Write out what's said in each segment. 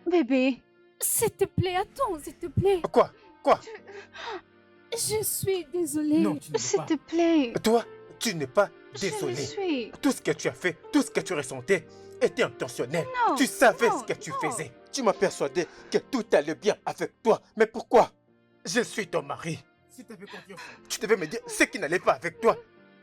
Bébé, s'il te plaît, attends, s'il te plaît. Quoi? Quoi? Je suis désolée. Non, tu ne S'il pas. te plaît. Toi, tu n'es pas Je le désolé. suis. Tout ce que tu as fait, tout ce que tu ressentais était intentionnel. Non, Tu savais non, ce que tu non. faisais. Tu m'as persuadé que tout allait bien avec toi. Mais pourquoi? Je suis ton mari. Si tu avais confiance, tu devais me dire ce qui n'allait pas avec toi.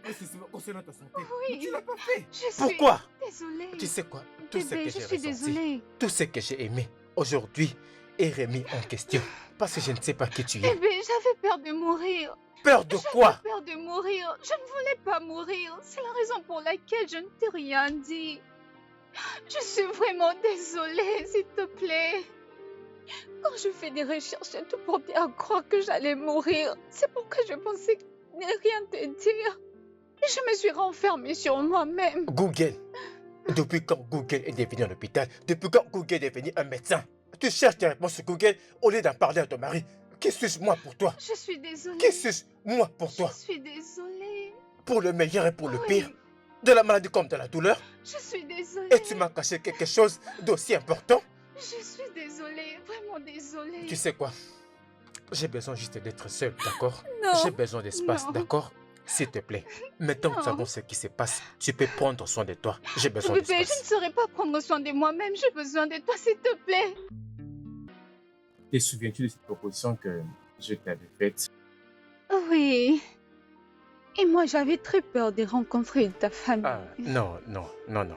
Précisément concernant ta santé. Oui, Mais tu l'as pas fait. je suis Pourquoi? désolée. Tu sais quoi? Tout ce Bébé, que je j'ai suis ressenti, désolée. tout ce que j'ai aimé aujourd'hui est remis en question. Parce que je ne sais pas qui tu es. Bébé, j'avais peur de mourir. Peur de J'avais quoi? peur de mourir. Je ne voulais pas mourir. C'est la raison pour laquelle je ne t'ai rien dit. Je suis vraiment désolée, s'il te plaît. Quand je fais des recherches, j'ai tout porté à croire que j'allais mourir. C'est pourquoi je pensais ne rien te dire. Et je me suis renfermée sur moi-même. Google. Depuis quand Google est devenu un hôpital? Depuis quand Google est devenu un médecin? Tu cherches tes réponses sur Google au lieu d'en parler à ton mari. Qui suis-je moi pour toi? Je suis désolée. Qui suis-je moi pour toi? Je suis désolée. Pour le meilleur et pour le Oui. pire? De la maladie comme de la douleur? Je suis désolée. Et tu m'as caché quelque chose d'aussi important? Je suis désolée, vraiment désolée. Tu sais quoi? J'ai besoin juste d'être seul, d'accord? Non. J'ai besoin d'espace, Non. d'accord? S'il te plaît. Maintenant que nous Non. savons ce qui se passe, tu peux prendre soin de toi. J'ai besoin Bébé, je ne d'espace. saurais pas prendre soin de moi-même. J'ai besoin de toi, s'il te plaît. Te souviens-tu de cette proposition que je t'avais faite? Oui. Et moi, j'avais très peur de rencontrer ta famille. Ah, non, non, non, non.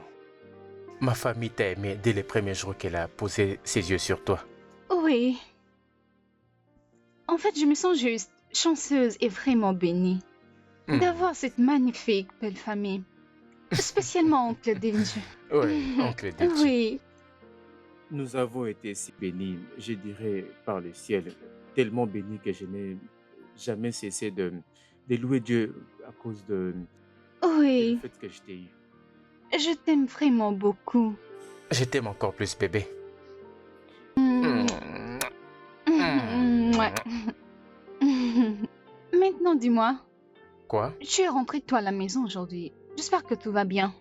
Ma famille t'a aimé dès les premiers jours qu'elle a posé ses yeux sur toi. Oui. En fait, je me sens juste chanceuse et vraiment bénie d'avoir cette magnifique belle famille. Spécialement oncle Denju. Oui, oncle Deji. Oui. Nous avons été si bénis, je dirais, par le ciel, tellement bénis que je n'ai jamais cessé de louer Dieu à cause de Oui. du fait que je t'ai eu. Je t'aime vraiment beaucoup. Je t'aime encore plus, bébé. Mm. Mouah. Maintenant, dis-moi, Quoi? tu es rentré toi à la maison aujourd'hui. J'espère que tout va bien.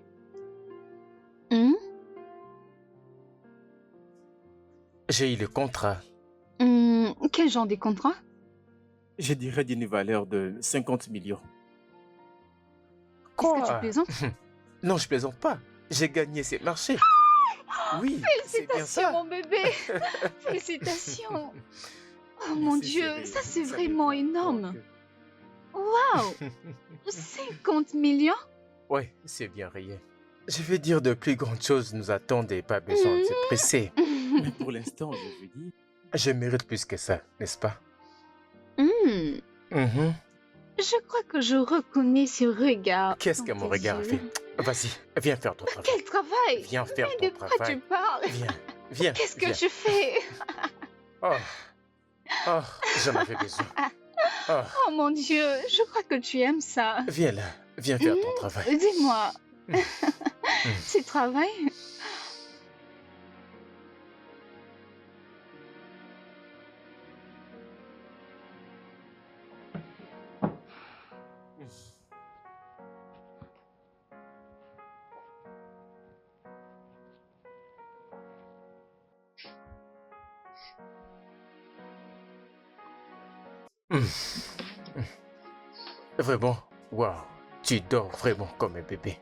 Hmm? J'ai eu le contrat. Quel genre de contrat? Je dirais d'une valeur de 50 millions. Est-ce que tu Quoi? plaisantes? Non, je plaisante pas. J'ai gagné ces marchés. Oui, c'est bien Félicitations, ça. mon bébé. Félicitations. Oh mon Merci, Dieu, chérie. ça c'est Ça vraiment me fait énorme. donc, Waouh, 50 millions? Ouais, c'est bien réel. Je vais dire de plus grandes choses nous attendent et pas besoin de se presser. Mais pour l'instant, je veux dire, Je mérite plus que ça, n'est-ce pas? Hmm, Mhm. Je crois que je reconnais ce regard. Qu'est-ce dans que mon tes regard yeux. fait? Vas-y, viens faire ton travail. Quel travail? Viens faire Mais ton de quoi travail. tu parles? Viens, viens. Qu'est-ce que viens. tu fais? Oh, oh, j'en avais besoin. Oh, Oh mon Dieu, je crois que tu aimes ça. viens là, viens faire ton travail. Dis-moi, tu travailles? Vraiment, waouh, tu dors vraiment comme un bébé.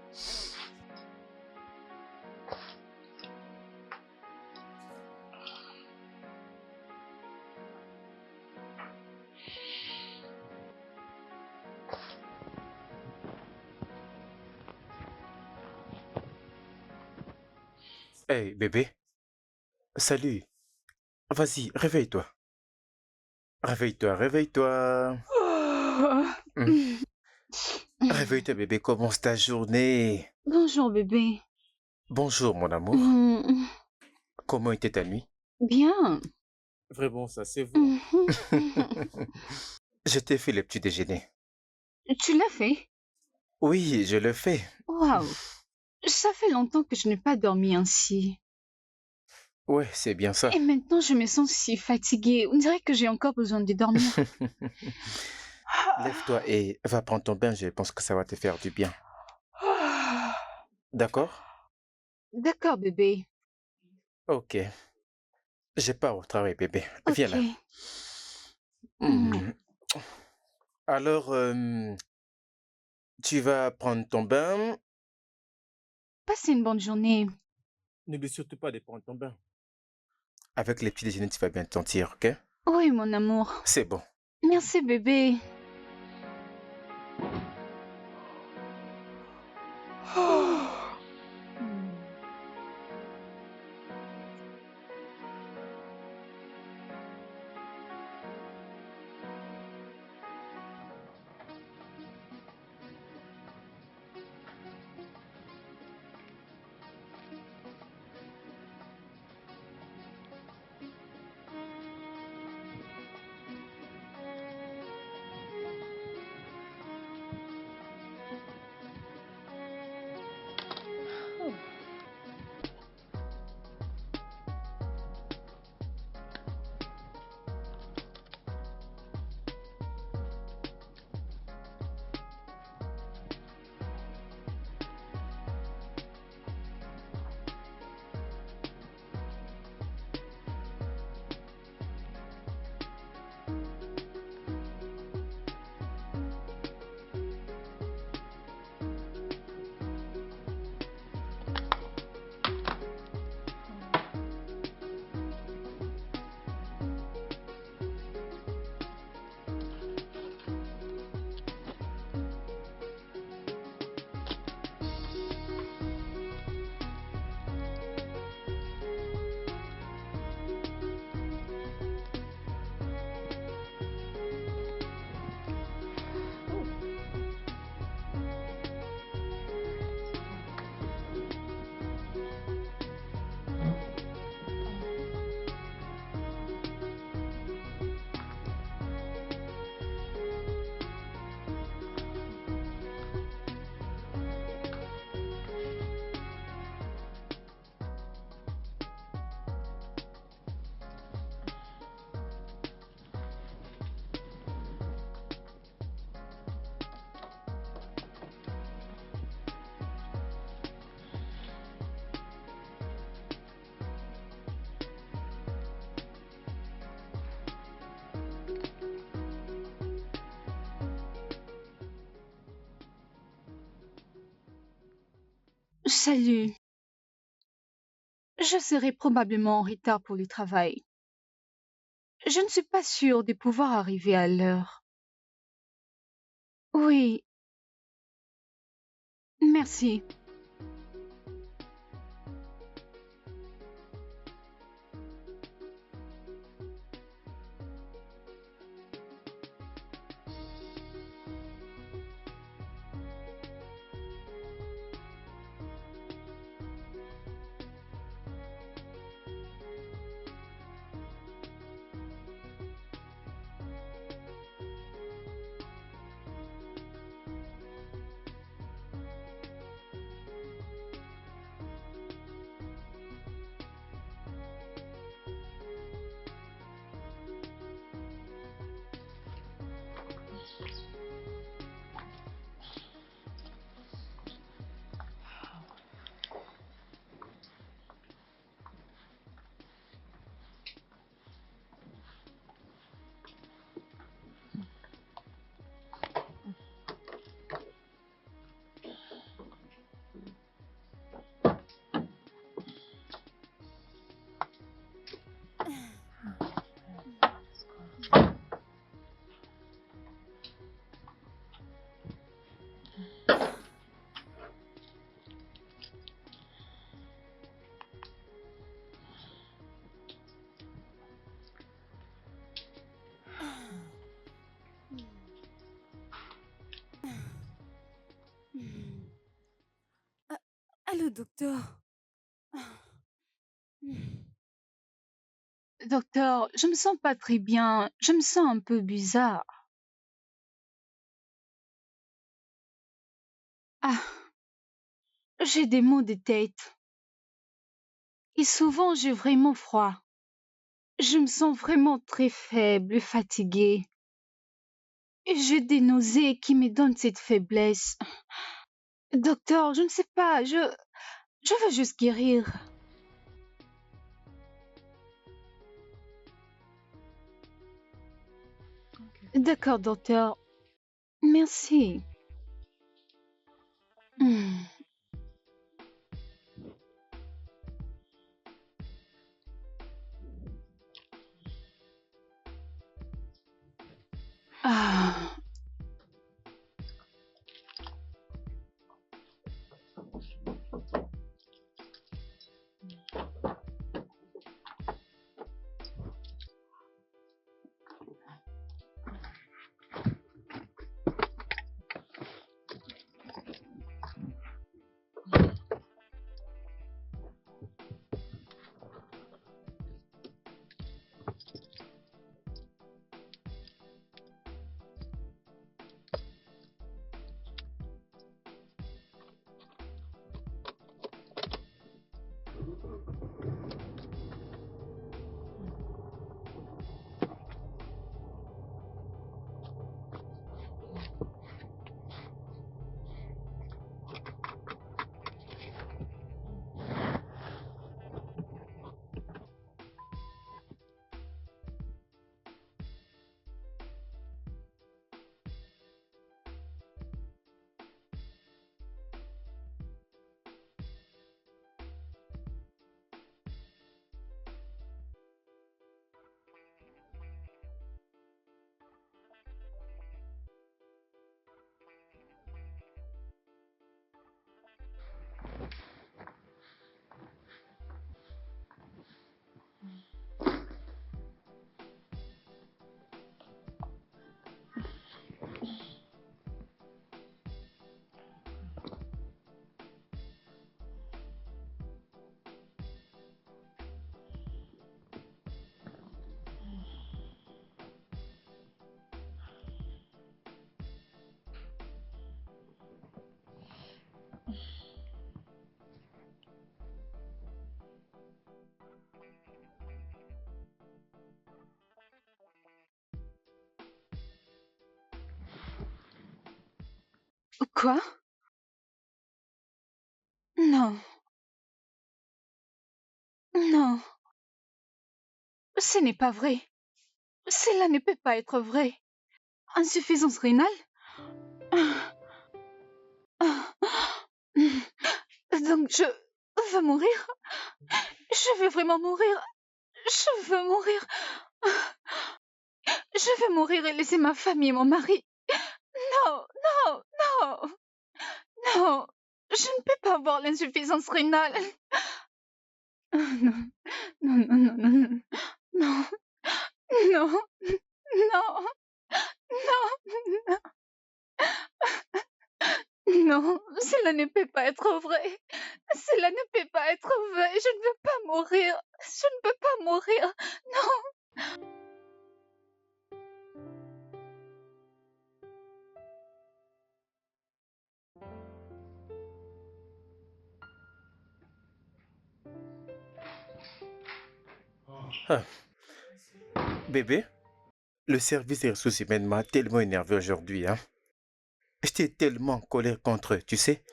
Hey, bébé, salut. Vas-y, réveille-toi. Réveille-toi, réveille-toi. Hmm. Réveille-toi, bébé, commence ta journée. Bonjour bébé. Bonjour, mon amour. Hmm, Comment était ta nuit? Bien. vraiment, ça c'est vous. Je t'ai fait le petit déjeuner. Tu l'as fait? Oui, je le fais. Waouh. Ça fait longtemps que je n'ai pas dormi ainsi. Ouais, c'est bien ça. Et maintenant, je me sens si fatiguée. On dirait que j'ai encore besoin de dormir. Lève-toi et va prendre ton bain, je pense que ça va te faire du bien. D'accord? D'accord, bébé. Ok. J'ai pas au travail, bébé. Viens Ok. là. Hmm. Hmm. Alors, tu vas prendre ton bain. Passez une bonne journée. N'oublie surtout pas de prendre ton bain. Avec les petits déjeuners, tu vas bien te sentir, ok? Oui, mon amour. C'est bon. Merci, bébé. Hmm. Salut. Je serai probablement en retard pour le travail. Je ne suis pas sûre de pouvoir arriver à l'heure. Oui, merci. Ah, allô, docteur. Docteur, je me sens pas très bien. Je me sens un peu bizarre. Ah, j'ai des maux de tête. Et souvent, j'ai vraiment froid. Je me sens vraiment très faible et fatiguée. Et j'ai des nausées qui me donnent cette faiblesse. Docteur, je ne sais pas, je veux juste guérir. D'accord, docteur. Merci. Hmm. Ah. Quoi? Non, non, ce n'est pas vrai. Cela ne peut pas être vrai. Insuffisance rénale? Ah, ah, Donc je veux mourir? Je veux vraiment mourir. Je veux mourir. Je veux mourir et laisser ma famille et mon mari. Non, non, non, non. Je ne peux pas avoir l'insuffisance rénale. Non, non, non, non, non, non, non, non, non, non, cela ne peut pas être vrai. Cela ne peut pas être vrai. Je ne veux pas mourir. Je ne peux pas mourir. Non. Ah, bébé, le service des ressources humaines m'a tellement énervé aujourd'hui, hein. J'étais tellement en colère contre eux, tu sais.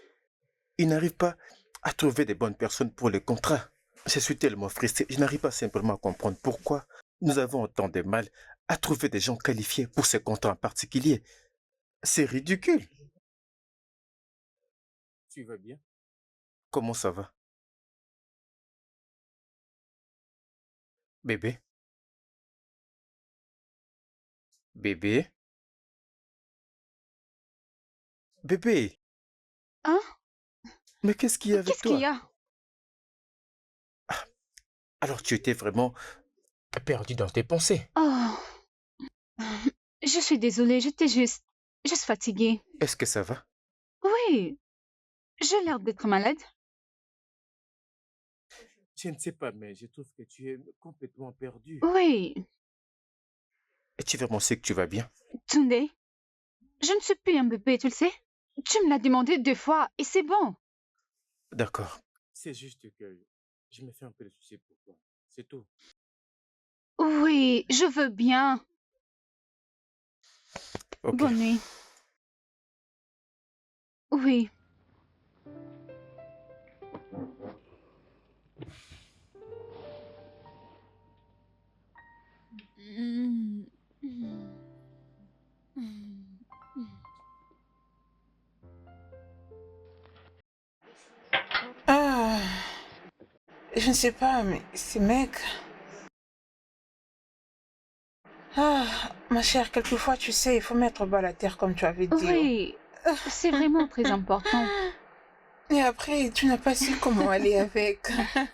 Ils n'arrivent pas à trouver des bonnes personnes pour les contrats. Je suis tellement frustré. Je n'arrive pas simplement à comprendre pourquoi nous avons autant de mal à trouver des gens qualifiés pour ces contrats en particulier. C'est ridicule. Tu vas bien? Comment ça va? Bébé? Bébé? Bébé? Hein? Mais qu'est-ce qu'il y a avec Qu'est-ce qu'il y toi? a? Alors tu étais vraiment perdu dans tes pensées. Oh, je suis désolée, j'étais juste fatiguée. Est-ce que ça va? Oui, j'ai l'air d'être malade. Je ne sais pas, mais je trouve que tu es complètement perdu. Oui, Et tu vraiment sais que tu vas bien? Tunde, je ne suis plus un bébé, tu le sais? Tu me l'as demandé 2 fois et c'est bon. D'accord. C'est juste que je me fais un peu de soucis pour toi. C'est tout. Oui, je veux bien. Ok. Bonne nuit. Oui. Mm, mm. Je ne sais pas, mais ces mecs... Ah, ma chère, quelquefois, tu sais, il faut mettre bas la terre comme tu avais dit. Oui, c'est vraiment très important. Et après, tu n'as pas su comment aller avec.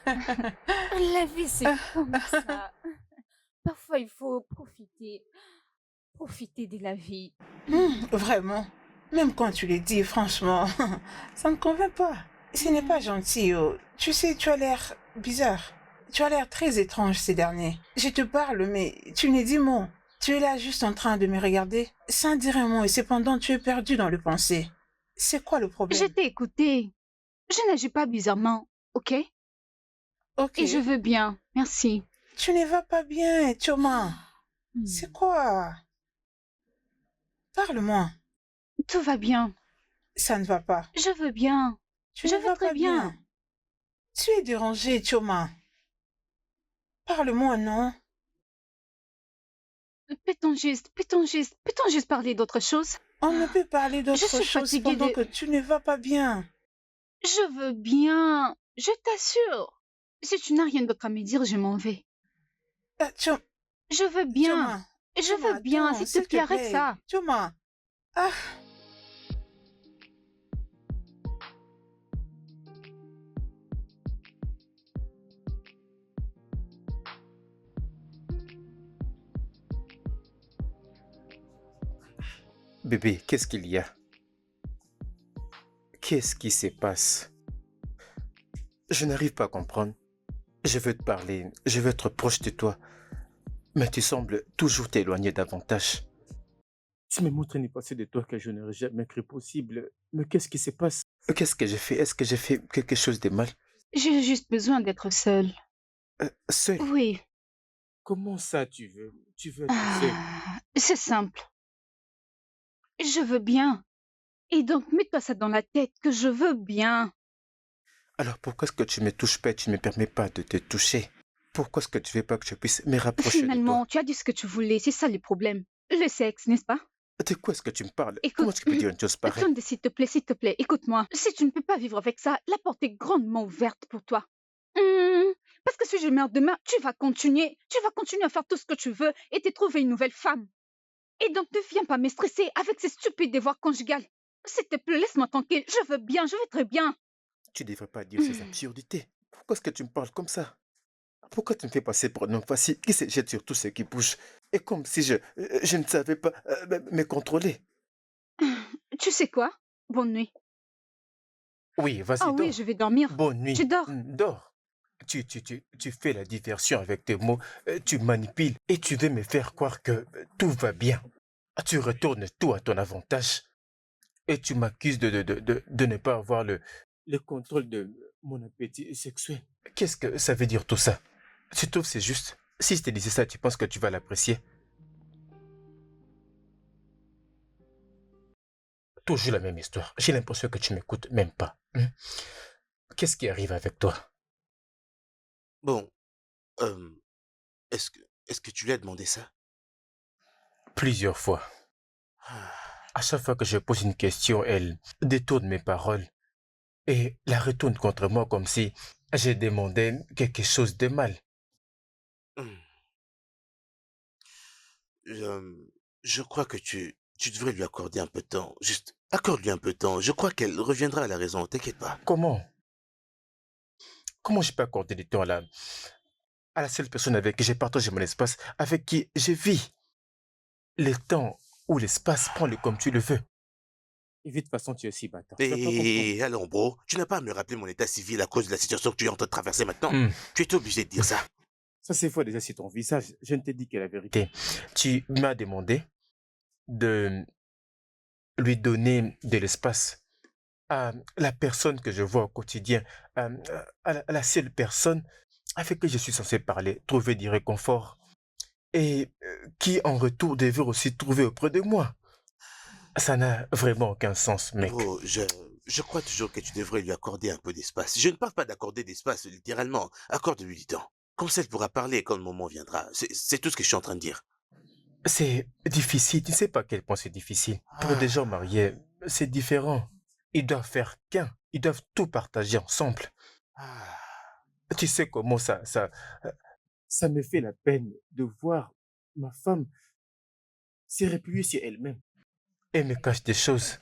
La vie, c'est comme ça. Parfois, il faut profiter. Profiter de la vie. Vraiment. Même quand tu le dis, franchement, ça ne convainc pas. Ce n'est pas gentil. Oh. Tu sais, tu as l'air bizarre. Tu as l'air très étrange ces derniers. Je te parle, mais tu n'es dis mot. Tu es là juste en train de me regarder, sans dire un mot, et cependant tu es perdu dans le pensée. C'est quoi le Je problème? t'ai écouté. Je n'agis pas bizarrement, ok? Ok. Et je veux bien, merci. Tu ne vas pas bien, Thomas. Hmm. C'est quoi? Parle-moi. Tout va bien. Ça ne va pas. Je veux bien. Tu Je ne veux vas très pas bien. bien. Tu es dérangé, Thomas. Parle-moi, non? Peut-on juste parler d'autre chose? On ne peut parler Je d'autre suis chose fatiguée pendant de... que tu ne vas pas bien. Je veux bien. Je t'assure. Si tu n'as rien d'autre à me dire, je m'en vais. Je veux bien. Thomas, Je Thomas, veux bien. attends, S'il s'il te te plaît, arrête plaît. ça. Thomas. Ah, Bébé, qu'est-ce qu'il y a? Qu'est-ce qui se passe? Je n'arrive pas à comprendre. Je veux te parler, je veux être proche de toi, mais tu sembles toujours t'éloigner davantage. Tu me montres une passé de toi que je n'aurais jamais cru possible. Mais qu'est-ce qui se passe? Qu'est-ce que j'ai fait? Est-ce que j'ai fait quelque chose de mal? J'ai juste besoin d'être seule. Seul? Oui. Comment ça tu veux être seul? C'est simple. Je veux bien. Et donc, mets-toi ça dans la tête que je veux bien. Alors pourquoi est-ce que tu me touches pas et tu ne me permets pas de te toucher? Pourquoi est-ce que tu veux pas que je puisse me rapprocher de toi? Finalement, tu as dit ce que tu voulais, c'est ça le problème. Le sexe, n'est-ce pas? De quoi est-ce que tu me parles? Écoute, Comment tu peux dire une chose pareille? John, s'il te plaît, écoute-moi. Si tu ne peux pas vivre avec ça, la porte est grandement ouverte pour toi. Parce que si je meurs demain, tu vas continuer à faire tout ce que tu veux et te trouver une nouvelle femme. Et donc ne viens pas me stresser avec ces stupides devoirs conjugales. S'il te plaît, laisse-moi tranquille, je veux bien, je veux très bien. Tu devrais pas dire ces absurdités. Pourquoi est-ce que tu me parles comme ça? Pourquoi tu me fais passer pour un homme facile qui se jette sur tout ce qui bouge? Et comme si je ne savais pas me contrôler. Tu sais quoi? Bonne nuit. Oui, vas-y, Ah oui, dors. je vais dormir. Bonne nuit. Tu dors. Dors. Tu fais la diversion avec tes mots, tu manipules et tu veux me faire croire que tout va bien. Tu retournes tout à ton avantage et tu m'accuses de ne pas avoir Le contrôle de mon appétit sexuel. Qu'est-ce que ça veut dire tout ça? Tu trouves c'est juste? Si je te disais ça, tu penses que tu vas l'apprécier? Toujours la même histoire. J'ai l'impression que tu m'écoutes même pas. Qu'est-ce qui arrive avec toi? Bon, euh, est-ce que tu lui as demandé ça? Plusieurs fois. Ah, À chaque fois que je pose une question, elle détourne mes paroles et la retourne contre moi comme si j'ai demandé quelque chose de mal. hum, je crois que tu devrais lui accorder un peu de temps. Juste, accorde-lui un peu de temps. Je crois qu'elle reviendra à la raison, t'inquiète pas. Comment? Comment je peux accorder du temps à la seule personne avec qui j'ai partagé mon espace, avec qui je vis? Le temps ou l'espace, prends-le comme tu le veux. Et de toute façon, tu es si bâtard. Tu vas pas comprendre. Et allons, bro, tu n'as pas à me rappeler mon état civil à cause de la situation que tu es en train de traverser maintenant. Hmm. Tu es obligé de dire ça. Ça, c'est faux déjà sur ton visage. Je ne t'ai dit que la vérité. Ok. Tu m'as demandé de lui donner de l'espace à la personne que je vois au quotidien, à la seule personne avec qui je suis censé parler, trouver du réconfort et qui en retour devait aussi trouver auprès de moi. Ça n'a vraiment aucun sens, mec. Bro, je crois toujours que tu devrais lui accorder un peu d'espace. Je ne parle pas d'accorder d'espace, littéralement. Accorde-lui du temps. Comme ça, elle pourra parler quand le moment viendra. C'est tout ce que je suis en train de dire. C'est difficile, tu ne sais pas à quel point c'est difficile. Pour des gens mariés, c'est différent. Ils doivent faire qu'un, ils doivent tout partager ensemble. Ah. Tu sais comment Ça me fait la peine de voir ma femme se replier sur elle-même. elle me cache des choses.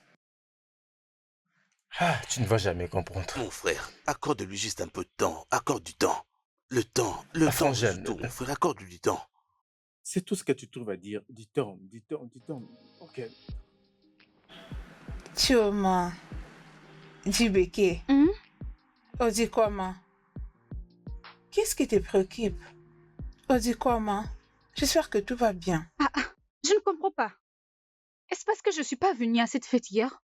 Ah, tu ne vas jamais comprendre. Mon frère, accorde-lui juste un peu de temps. Accorde du temps. Le temps résout Frangine, tout, mon frère. Accorde-lui du temps. C'est tout ce que tu trouves à dire. Du temps, du temps, du temps. Ok. Chioma, Djibeke, Hum? Odi quoi, ma? Qu'est-ce qui te préoccupe? Odi quoi, ma? J'espère que tout va bien. Ah, ah, je ne comprends pas. Est-ce parce que je suis pas venue à cette fête hier?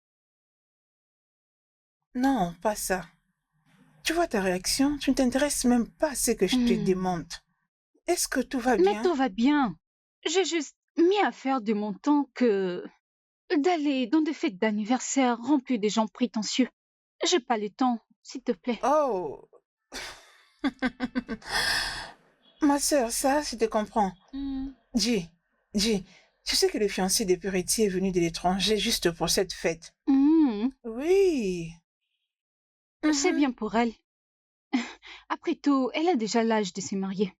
Non, pas ça. Tu vois ta réaction? Tu ne t'intéresses même pas à ce que je te Hmm. demande. Est-ce que tout va Mais bien? tout va bien. J'ai juste mis à faire de mon temps que d'aller dans des fêtes d'anniversaire remplies de gens prétentieux. J'ai pas le temps, s'il te plaît. Oh, ma sœur, ça, je te comprends. Hmm. Dis, tu sais que le fiancé de Purity est venu de l'étranger juste pour cette fête. Hmm. Oui. C'est Mhm. bien pour elle. Après tout, elle a déjà l'âge de se marier.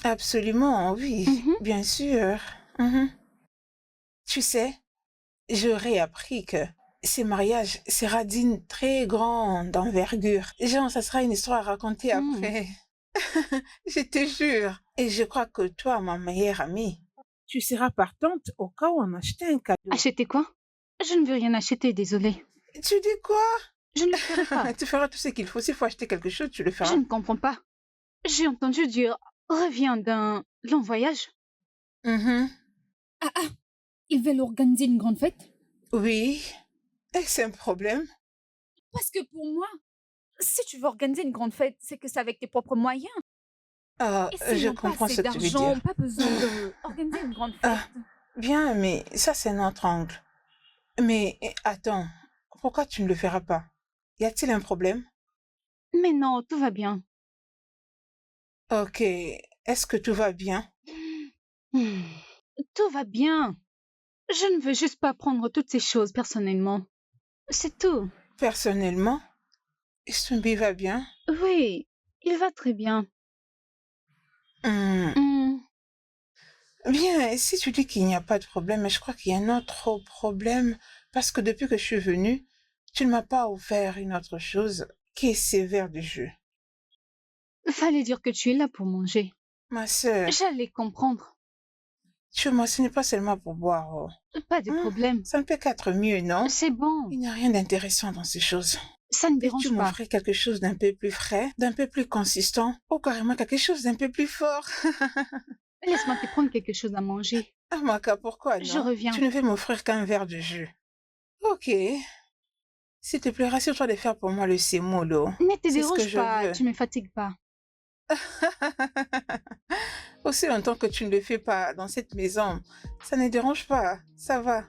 Absolument, oui, Mhm. bien sûr. Mhm. Tu sais, j'aurais appris que ce mariage sera d'une très grande envergure. Genre, ça sera une histoire à raconter Hmm. après. Je te jure. Et je crois que toi, ma meilleure amie, tu seras partante au cas où on achetait un cadeau. Acheter quoi? Je ne veux rien acheter, désolée. Tu dis quoi? Je ne le ferai pas. Tu feras tout ce qu'il faut. S'il faut acheter quelque chose, tu le Je feras. ne comprends pas. J'ai entendu dire reviens d'un long voyage. Mhm. Ah ah, ils veulent organiser une grande fête? Oui. Est-ce un problème? Parce que pour moi, si tu veux organiser une grande fête, c'est que c'est avec tes propres moyens. Ah, Et s'ils je n'ont pas comprends assez ce que tu veux d'argent, dire. pas besoin d'organiser une grande Ah, fête. bien, mais ça, c'est notre angle. Mais attends, pourquoi tu ne le feras pas? Y a-t-il un problème? Mais non, tout va bien. Ok, est-ce que tout va bien? Hmm. Tout va bien. Je ne veux juste pas prendre toutes ces choses personnellement. C'est tout. Personnellement, Stumbi va bien? Oui, il va très bien. Hmm. Hmm. Bien, et si tu dis qu'il n'y a pas de problème, mais je crois qu'il y a un autre problème, parce que depuis que je suis venue, tu ne m'as pas offert une autre chose qui est sévère du jeu. Fallait dire que tu es là pour manger. Ma sœur, J'allais comprendre. moi, ce n'est pas seulement pour boire. Oh. Pas de Hein? problème. Ça ne peut qu'être mieux, non? C'est bon. Il n'y a rien d'intéressant dans ces choses. Ça ne Peux-tu dérange pas. m'offrir quelque chose d'un peu plus frais, d'un peu plus consistant, ou carrément quelque chose d'un peu plus fort? Laisse-moi te prendre quelque chose à manger. Ah, Maka, pourquoi Je non? reviens. Tu ne veux m'offrir qu'un verre de jus. Ok. S'il te plaît, rassure-toi de faire pour moi le sémolo. Ne te C'est ce que dérange je pas, veux. tu me fatigues pas. Aussi longtemps que tu ne le fais pas dans cette maison, ça ne dérange pas. Ça va.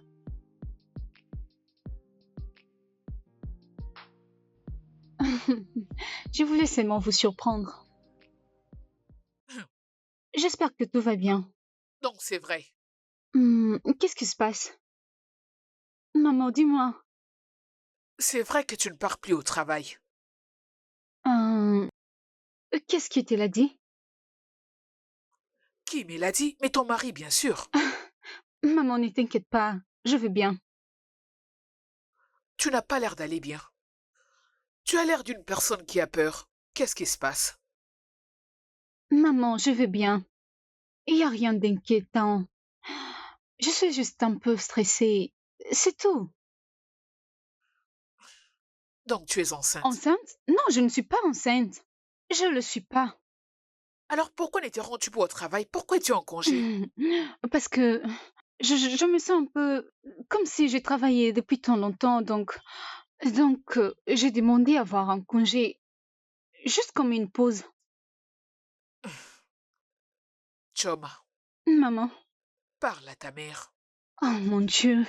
Je voulais seulement vous surprendre. J'espère que tout va bien. Donc c'est vrai. Qu'est-ce qui se passe? Maman, dis-moi. C'est vrai que tu ne pars plus au travail. Euh, Qu'est-ce qui te l'a dit? Qui me l'a dit? Mais ton mari, bien sûr. Maman, ne t'inquiète pas, je vais bien. Tu n'as pas l'air d'aller bien. Tu as l'air d'une personne qui a peur. Qu'est-ce qui se passe? Maman, je vais bien. Il n'y a rien d'inquiétant. Je suis juste un peu stressée. C'est tout. Donc tu es enceinte. Enceinte? Non, je ne suis pas enceinte. Je le suis pas. Alors pourquoi n'étais-tu pas au travail? Pourquoi es-tu en congé? Parce que je me sens un peu comme si j'ai travaillé depuis tant longtemps, donc j'ai demandé à avoir un congé, juste comme une pause. Choma, Maman, parle à ta mère. oh mon Dieu.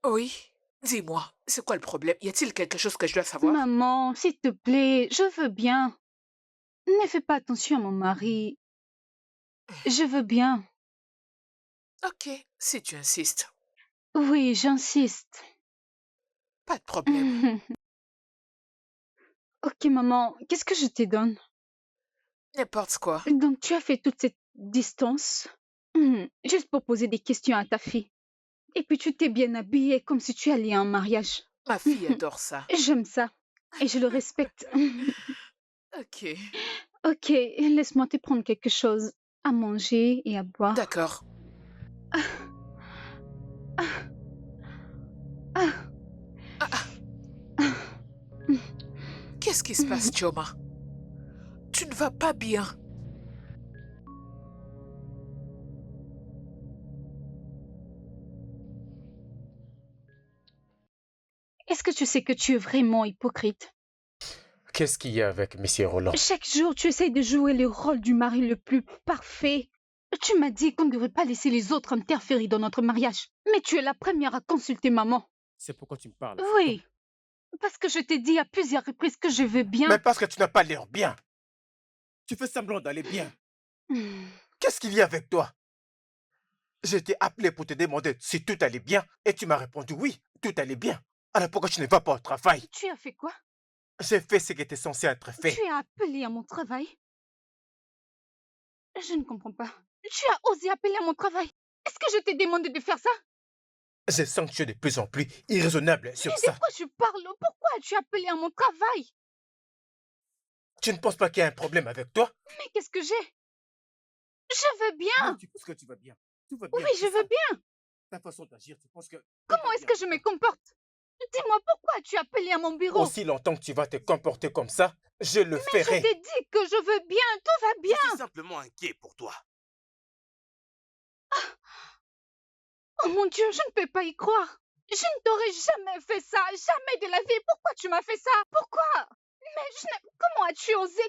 Oui, dis-moi, c'est quoi le problème? Y a-t-il quelque chose que je dois savoir? Maman, s'il te plaît, je veux bien. Ne fais pas attention à mon mari. Je veux bien. Ok, si tu insistes. Oui, j'insiste. Pas de problème. Ok, maman, qu'est-ce que je te donne? N'importe quoi. Donc tu as fait toute cette distance juste pour poser des questions à ta fille. Et puis tu t'es bien habillée comme si tu allais à un mariage. Ma fille adore ça. J'aime ça et je le respecte. Ok. Ok, laisse-moi te prendre quelque chose à manger et à boire. D'accord. Ah, Qu'est-ce qui se passe, Chioma? Tu ne vas pas bien. est-ce que tu sais que tu es vraiment hypocrite? Qu'est-ce qu'il y a avec Monsieur Roland? Chaque jour, tu essayes de jouer le rôle du mari le plus parfait. Tu m'as dit qu'on ne devrait pas laisser les autres interférer dans notre mariage. Mais tu es la première à consulter maman. C'est pourquoi tu me parles. Oui, parce que je t'ai dit à plusieurs reprises que je veux bien. Mais parce que tu n'as pas l'air bien. Tu fais semblant d'aller bien. Hmm. Qu'est-ce qu'il y a avec toi? Je t'ai appelé pour te demander si tout allait bien et tu m'as répondu oui, tout allait bien. Alors pourquoi tu ne vas pas au travail? Tu as fait quoi? J'ai fait ce qui était censé être fait. Tu as appelé à mon travail? Je ne comprends pas. Tu as osé appeler à mon travail? Est-ce que je t'ai demandé de faire ça? Je sens que tu es de plus en plus irraisonnable sur Mais de ça. quoi tu parles? Pourquoi as-tu appelé à mon travail? Tu ne penses pas qu'il y a un problème avec toi? Mais qu'est-ce que j'ai? Je veux bien. Non, tu penses que tu vas bien. Tout va bien. Oui, je c'est veux ça. bien. Ta façon d'agir, tu penses que... tout Comment va est-ce bien, que je me c'est ça. comporte? Dis-moi pourquoi as-tu appelé à mon bureau? Aussi longtemps que tu vas te comporter comme ça, je le Je ferai. t'ai dit que je veux bien, tout va Je bien. suis simplement inquiet pour toi. Oh mon Dieu, je ne peux pas y croire. Je ne t'aurais jamais fait ça, jamais de la vie. Pourquoi tu m'as fait ça? Pourquoi? Mais comment as-tu osé?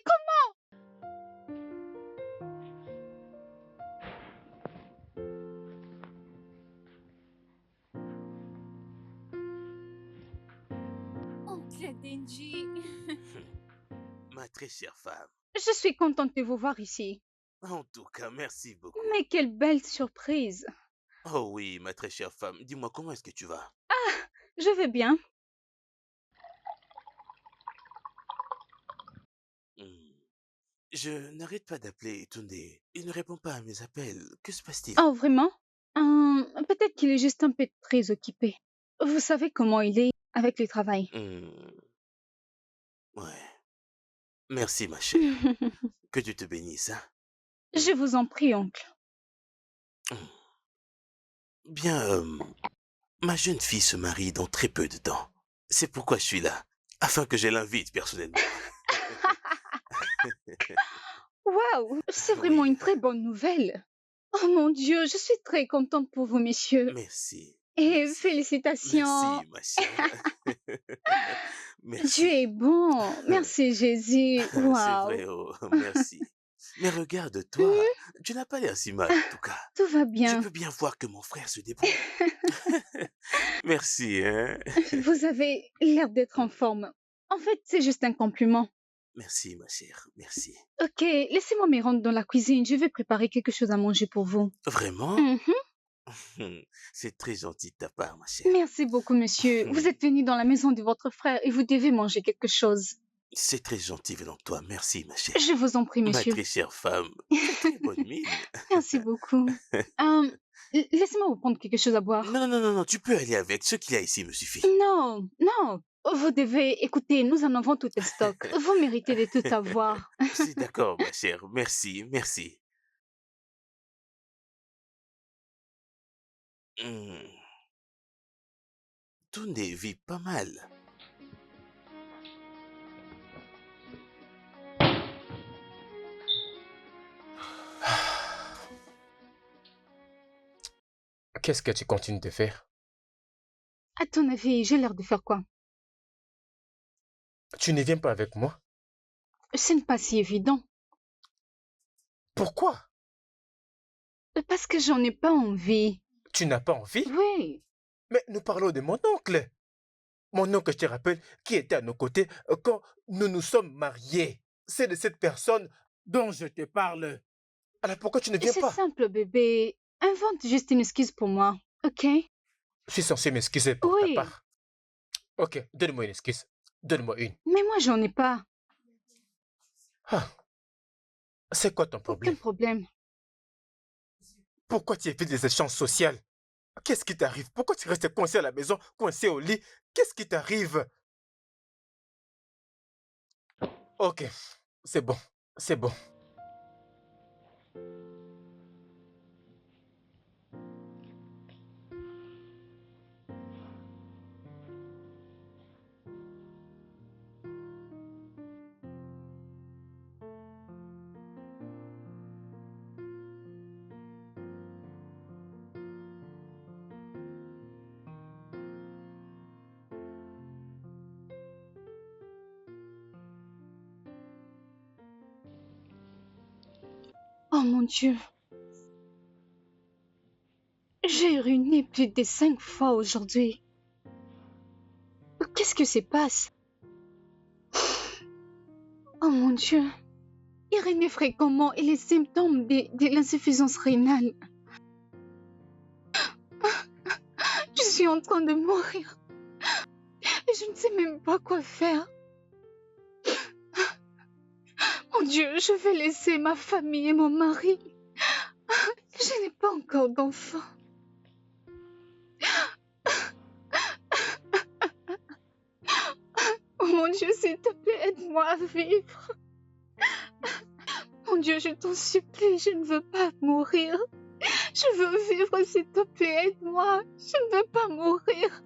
Oncle Denji. Ma très chère femme. Je suis contente de vous voir ici. En tout cas, merci beaucoup. Mais quelle belle surprise. Oh oui, ma très chère femme. Dis-moi, comment est-ce que tu vas? Je vais bien. Hmm. Je n'arrête pas d'appeler Tunde. Il ne répond pas à mes appels. Que se passe-t-il? Oh, vraiment? Peut-être qu'il est juste un peu très occupé. Vous savez comment il est avec le travail. Hmm. Ouais. Merci, ma chère. Que Dieu te bénisse, hein. Je vous en prie, oncle. Bien, ma jeune fille se marie dans très peu de temps. C'est pourquoi je suis là, afin que je l'invite personnellement. Waouh, c'est vraiment Oui, une très bonne nouvelle. Oh mon Dieu, je suis très contente pour vous, messieurs. merci. Et Merci. félicitations. Merci, ma chère. Dieu Merci. est bon. Merci, Jésus. C'est vrai, Waouh, oh, merci. Mais regarde-toi, tu n'as pas l'air si mal en tout cas. tout va Je bien. peux bien voir que mon frère se débrouille. Merci, hein. Vous avez l'air d'être en forme. En fait, c'est juste un compliment. Merci, ma chère, merci. Ok, laissez-moi me rendre dans la cuisine. Je vais préparer quelque chose à manger pour vous. Vraiment? Mhm. C'est très gentil de ta part, ma chère. Merci beaucoup, monsieur. Vous êtes venu dans la maison de votre frère et vous devez manger quelque chose. C'est très gentil venant de toi, merci, ma chère. Je vous en prie, Ma monsieur. très chère femme, quelle très bonne mine. Merci beaucoup. Laissez-moi vous prendre quelque chose à boire. Non, non, non, non, tu peux aller avec. Ce qu'il y a ici me suffit. Non, non. Vous devez écouter, nous en avons tout le stock. Vous méritez de tout avoir. C'est d'accord, ma chère. Merci, merci. Hmm. Tunde vit pas mal. Qu'est-ce que tu continues de faire? À ton avis, j'ai l'air de faire quoi? Tu ne viens pas avec moi? Ce n'est pas si évident. Pourquoi? Parce que j'en ai pas envie. Tu n'as pas envie? Oui. Mais nous parlons de mon oncle. Mon oncle, je te rappelle, qui était à nos côtés quand nous nous sommes mariés. C'est de cette personne dont je te parle. Alors pourquoi tu ne viens C'est pas? simple, bébé. Invente juste une excuse pour moi, ok? Je suis censé m'excuser pour ta Oui. part. Ok, donne-moi une excuse. Donne-moi une. Mais moi, j'en ai pas. Ah, C'est quoi ton Aucun problème? problème. Pourquoi tu évites les échanges sociaux? Qu'est-ce qui t'arrive? Pourquoi tu restes coincé à la maison, coincé au lit? Qu'est-ce qui t'arrive? Ok, c'est bon, c'est bon. Oh mon Dieu, j'ai uriné plus de 5 fois aujourd'hui. Qu'est-ce que se passe? Oh mon Dieu, uriner fréquemment et les symptômes de l'insuffisance rénale. Je suis en train de mourir et je ne sais même pas quoi faire. Mon Dieu, je vais laisser ma famille et mon mari. Je n'ai pas encore d'enfant. Oh mon Dieu, s'il te plaît, aide-moi à vivre. Mon Dieu, je t'en supplie, je ne veux pas mourir. Je veux vivre, s'il te plaît, aide-moi. Je ne veux pas mourir.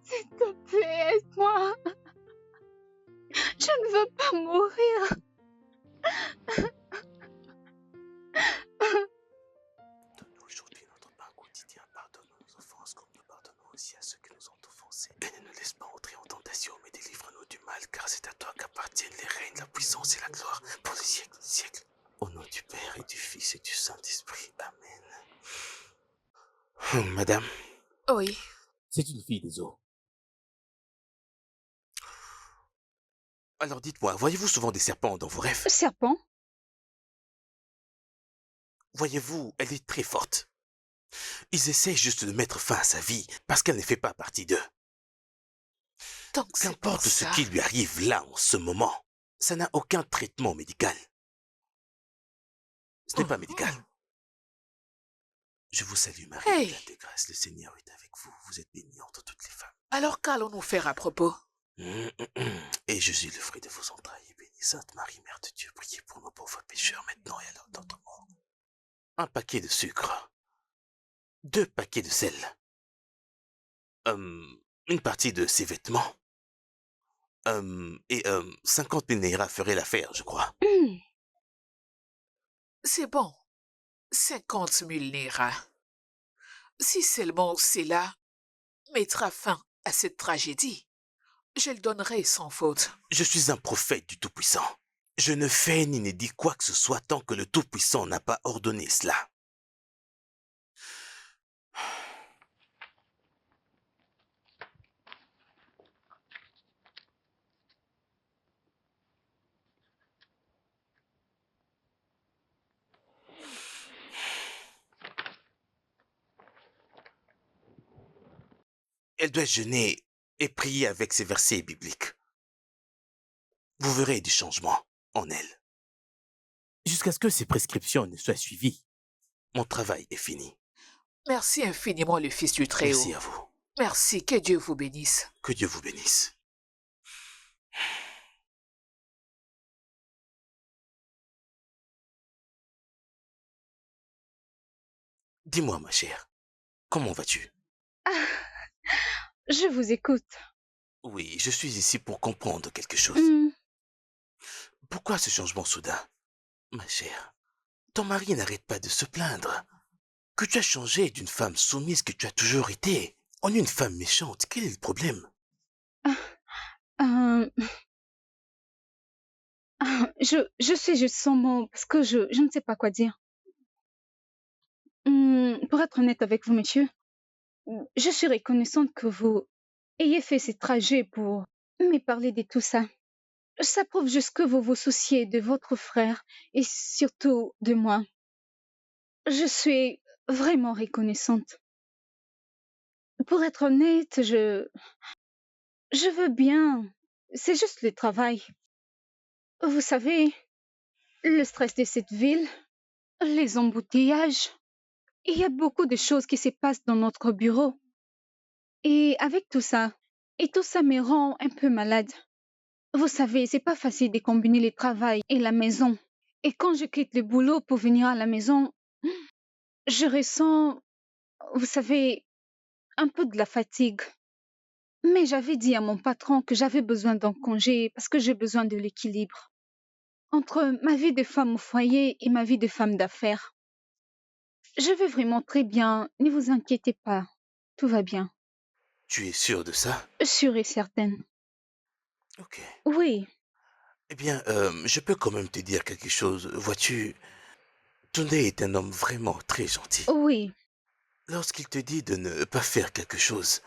S'il te plaît, aide-moi. Je ne veux pas mourir. Donne-nous aujourd'hui notre pain quotidien. Pardonne-nous nos offenses comme nous pardonnons aussi à ceux qui nous ont offensés. Et ne nous laisse pas entrer en tentation, mais délivre-nous du mal, car c'est à toi qu'appartiennent les règnes, la puissance et la gloire pour les siècles des siècles. Au nom du Père et du Fils et du Saint-Esprit. Amen. Madame, Oui. C'est une fille des eaux. alors dites-moi, voyez-vous souvent des serpents dans vos rêves? Serpent? Voyez-vous, elle est très forte. Ils essaient juste de mettre fin à sa vie parce qu'elle ne fait pas partie d'eux. Donc c'est pour Qu'importe ce ça. qui lui arrive là en ce moment, ça n'a aucun traitement médical. Ce n'est pas médical. Je vous salue Marie, Hey. pleine de grâce, le Seigneur est avec vous. Vous êtes bénie entre toutes les femmes. Alors qu'allons-nous faire à propos? Et Jésus, le fruit de vos entrailles, est béni. Sainte Marie, Mère de Dieu, priez pour nos pauvres pécheurs maintenant et à l'heure de notre mort. Un paquet de sucre. 2 paquets de sel. Une partie de ses vêtements. Et 50 000 naira ferait l'affaire, je crois. C'est bon. 50 000 naira. Si seulement cela mettra fin à cette tragédie, je le donnerai sans faute. Je suis un prophète du Tout-Puissant. Je ne fais ni ne dis quoi que ce soit tant que le Tout-Puissant n'a pas ordonné cela. Elle doit jeûner et prier avec ces versets bibliques. Vous verrez du changement en elle. Jusqu'à ce que ces prescriptions ne soient suivies. Mon travail est fini. Merci infiniment, le Fils du Très-Haut. Merci à vous. Merci, que Dieu vous bénisse. Que Dieu vous bénisse. Dis-moi, ma chère, comment vas-tu? Ah, je vous écoute. Oui, je suis ici pour comprendre quelque chose. Pourquoi ce changement soudain? Ma chère, ton mari n'arrête pas de se plaindre. Que tu as changé d'une femme soumise que tu as toujours été en une femme méchante. Quel est le problème? Je sais juste son mot parce que je ne sais pas quoi dire. Pour être honnête avec vous, monsieur, je suis reconnaissante que vous ayez fait ce trajet pour me parler de tout ça. Ça prouve juste que vous vous souciez de votre frère et surtout de moi. Je suis vraiment reconnaissante. Pour être honnête, je veux bien. C'est juste le travail. Vous savez, Le stress de cette ville, les embouteillages. Il y a beaucoup de choses qui se passent dans notre bureau. Et avec tout ça me rend un peu malade. Vous savez, c'est pas facile de combiner le travail et la maison. Et quand je quitte le boulot pour venir à la maison, je ressens, vous savez, un peu de la fatigue. Mais j'avais dit à mon patron que j'avais besoin d'un congé parce que j'ai besoin de l'équilibre entre ma vie de femme au foyer et ma vie de femme d'affaires. Je vais vraiment très bien, ne vous inquiétez pas. Tout va bien. Tu es sûr de ça? Sûre et certaine. Ok. Oui, Eh bien, je peux quand même te dire quelque chose. Vois-tu, Tunde est un homme vraiment très gentil. oui, Lorsqu'il te dit de ne pas faire quelque chose,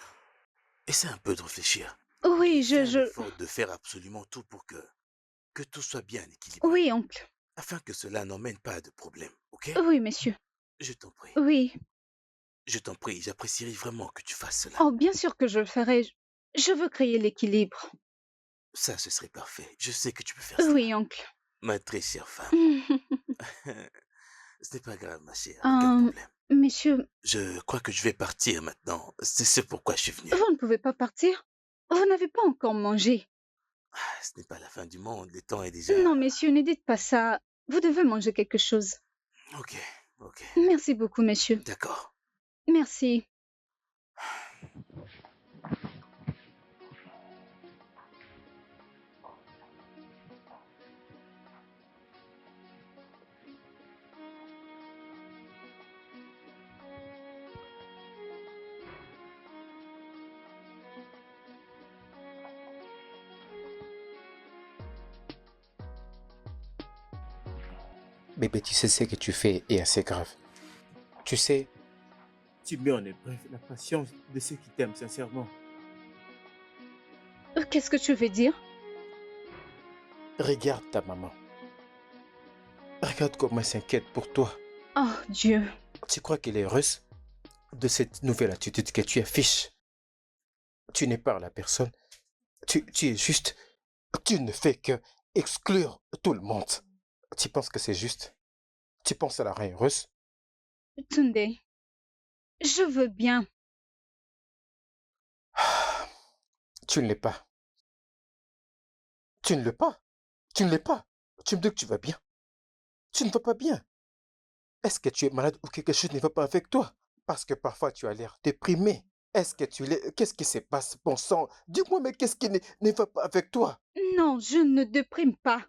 essaie un peu de réfléchir. oui, Et fais un effort de faire absolument tout pour que tout soit bien équilibré. oui, oncle. Afin que cela n'emmène pas à de problèmes, ok? Oui, monsieur. Je t'en prie. Oui. Je t'en prie, j'apprécierais vraiment que tu fasses cela. Oh, bien sûr que je le ferai. Je veux créer l'équilibre. Ça, ce serait parfait. Je sais que tu peux faire cela. Oui, oncle. Ma très chère femme. Ce n'est pas grave, ma chère, aucun Euh, problème. monsieur, Je crois que je vais partir maintenant. C'est ce pourquoi je suis venu. vous ne pouvez pas partir? Vous n'avez pas encore mangé. Ce n'est pas la fin du monde, le temps est déjà... Non, messieurs, ne dites pas ça. Vous devez manger quelque chose. Ok, ok, Merci beaucoup, monsieur. d'accord. Merci. Bébé, tu sais ce que tu fais est assez grave. Tu sais, Tu mets en épreuve la patience de ceux qui t'aiment sincèrement. Qu'est-ce que tu veux dire? regarde ta maman. Regarde comment elle s'inquiète pour toi. Oh, Dieu. Tu crois qu'elle est heureuse de cette nouvelle attitude que tu affiches? Tu n'es pas la personne. Tu es juste. Tu ne fais que exclure tout le monde. Tu penses que c'est juste? Tu penses à la reine heureuse? Tunde, je veux bien. Tu ne l'es pas. Tu ne l'es pas. Tu ne l'es pas. Tu me dis que tu vas bien. Tu ne vas pas bien. Est-ce que tu es malade ou quelque chose ne va pas avec toi? Parce que parfois tu as l'air déprimé. Est-ce que tu l'es? Qu'est-ce qui se passe, bon sang? Dis-moi, mais qu'est-ce qui ne va pas avec toi? Non, je ne déprime pas.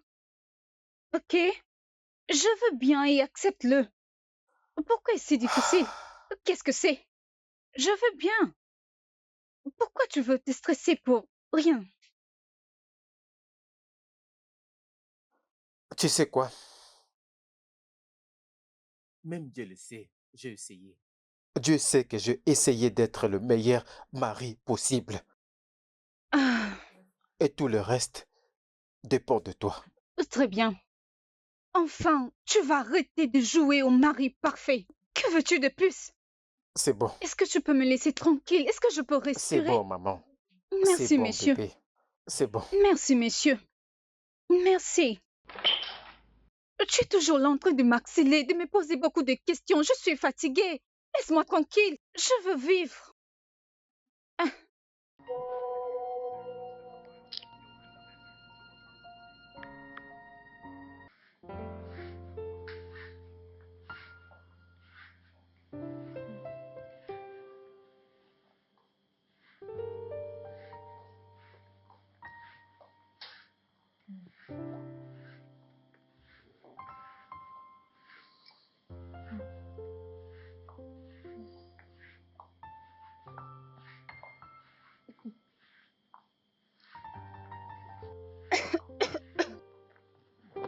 Ok? Je veux bien et accepte-le. Pourquoi est-ce si difficile? Qu'est-ce que c'est? Je veux bien. Pourquoi tu veux te stresser pour rien? Tu sais quoi? Même Dieu le sait, j'ai essayé. Dieu sait que j'ai essayé d'être le meilleur mari possible. Ah, Et tout le reste dépend de toi. très bien. Enfin, tu vas arrêter de jouer au mari parfait. Que veux-tu de plus? C'est bon. Est-ce que tu peux me laisser tranquille? Est-ce que je peux C'est respirer? bon, maman. C'est Merci, bon, messieurs. bébé. C'est bon. Merci, messieurs. Merci. Tu es toujours là en train de m'axiller, de me poser beaucoup de questions. Je suis fatiguée. Laisse-moi tranquille. Je veux vivre. Ah,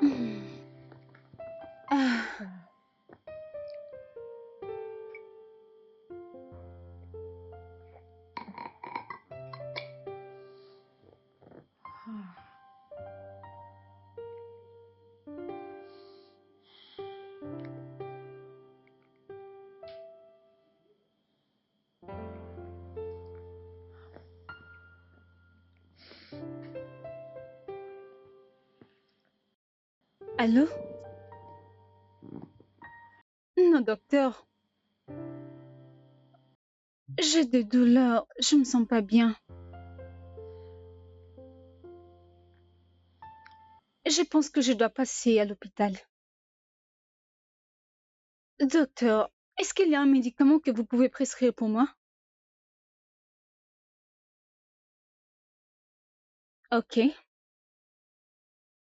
hmm. Ah. Allô? Non, docteur. J'ai des douleurs. Je me sens pas bien. Je pense que je dois passer à l'hôpital. Docteur, est-ce qu'il y a un médicament que vous pouvez prescrire pour moi? Ok.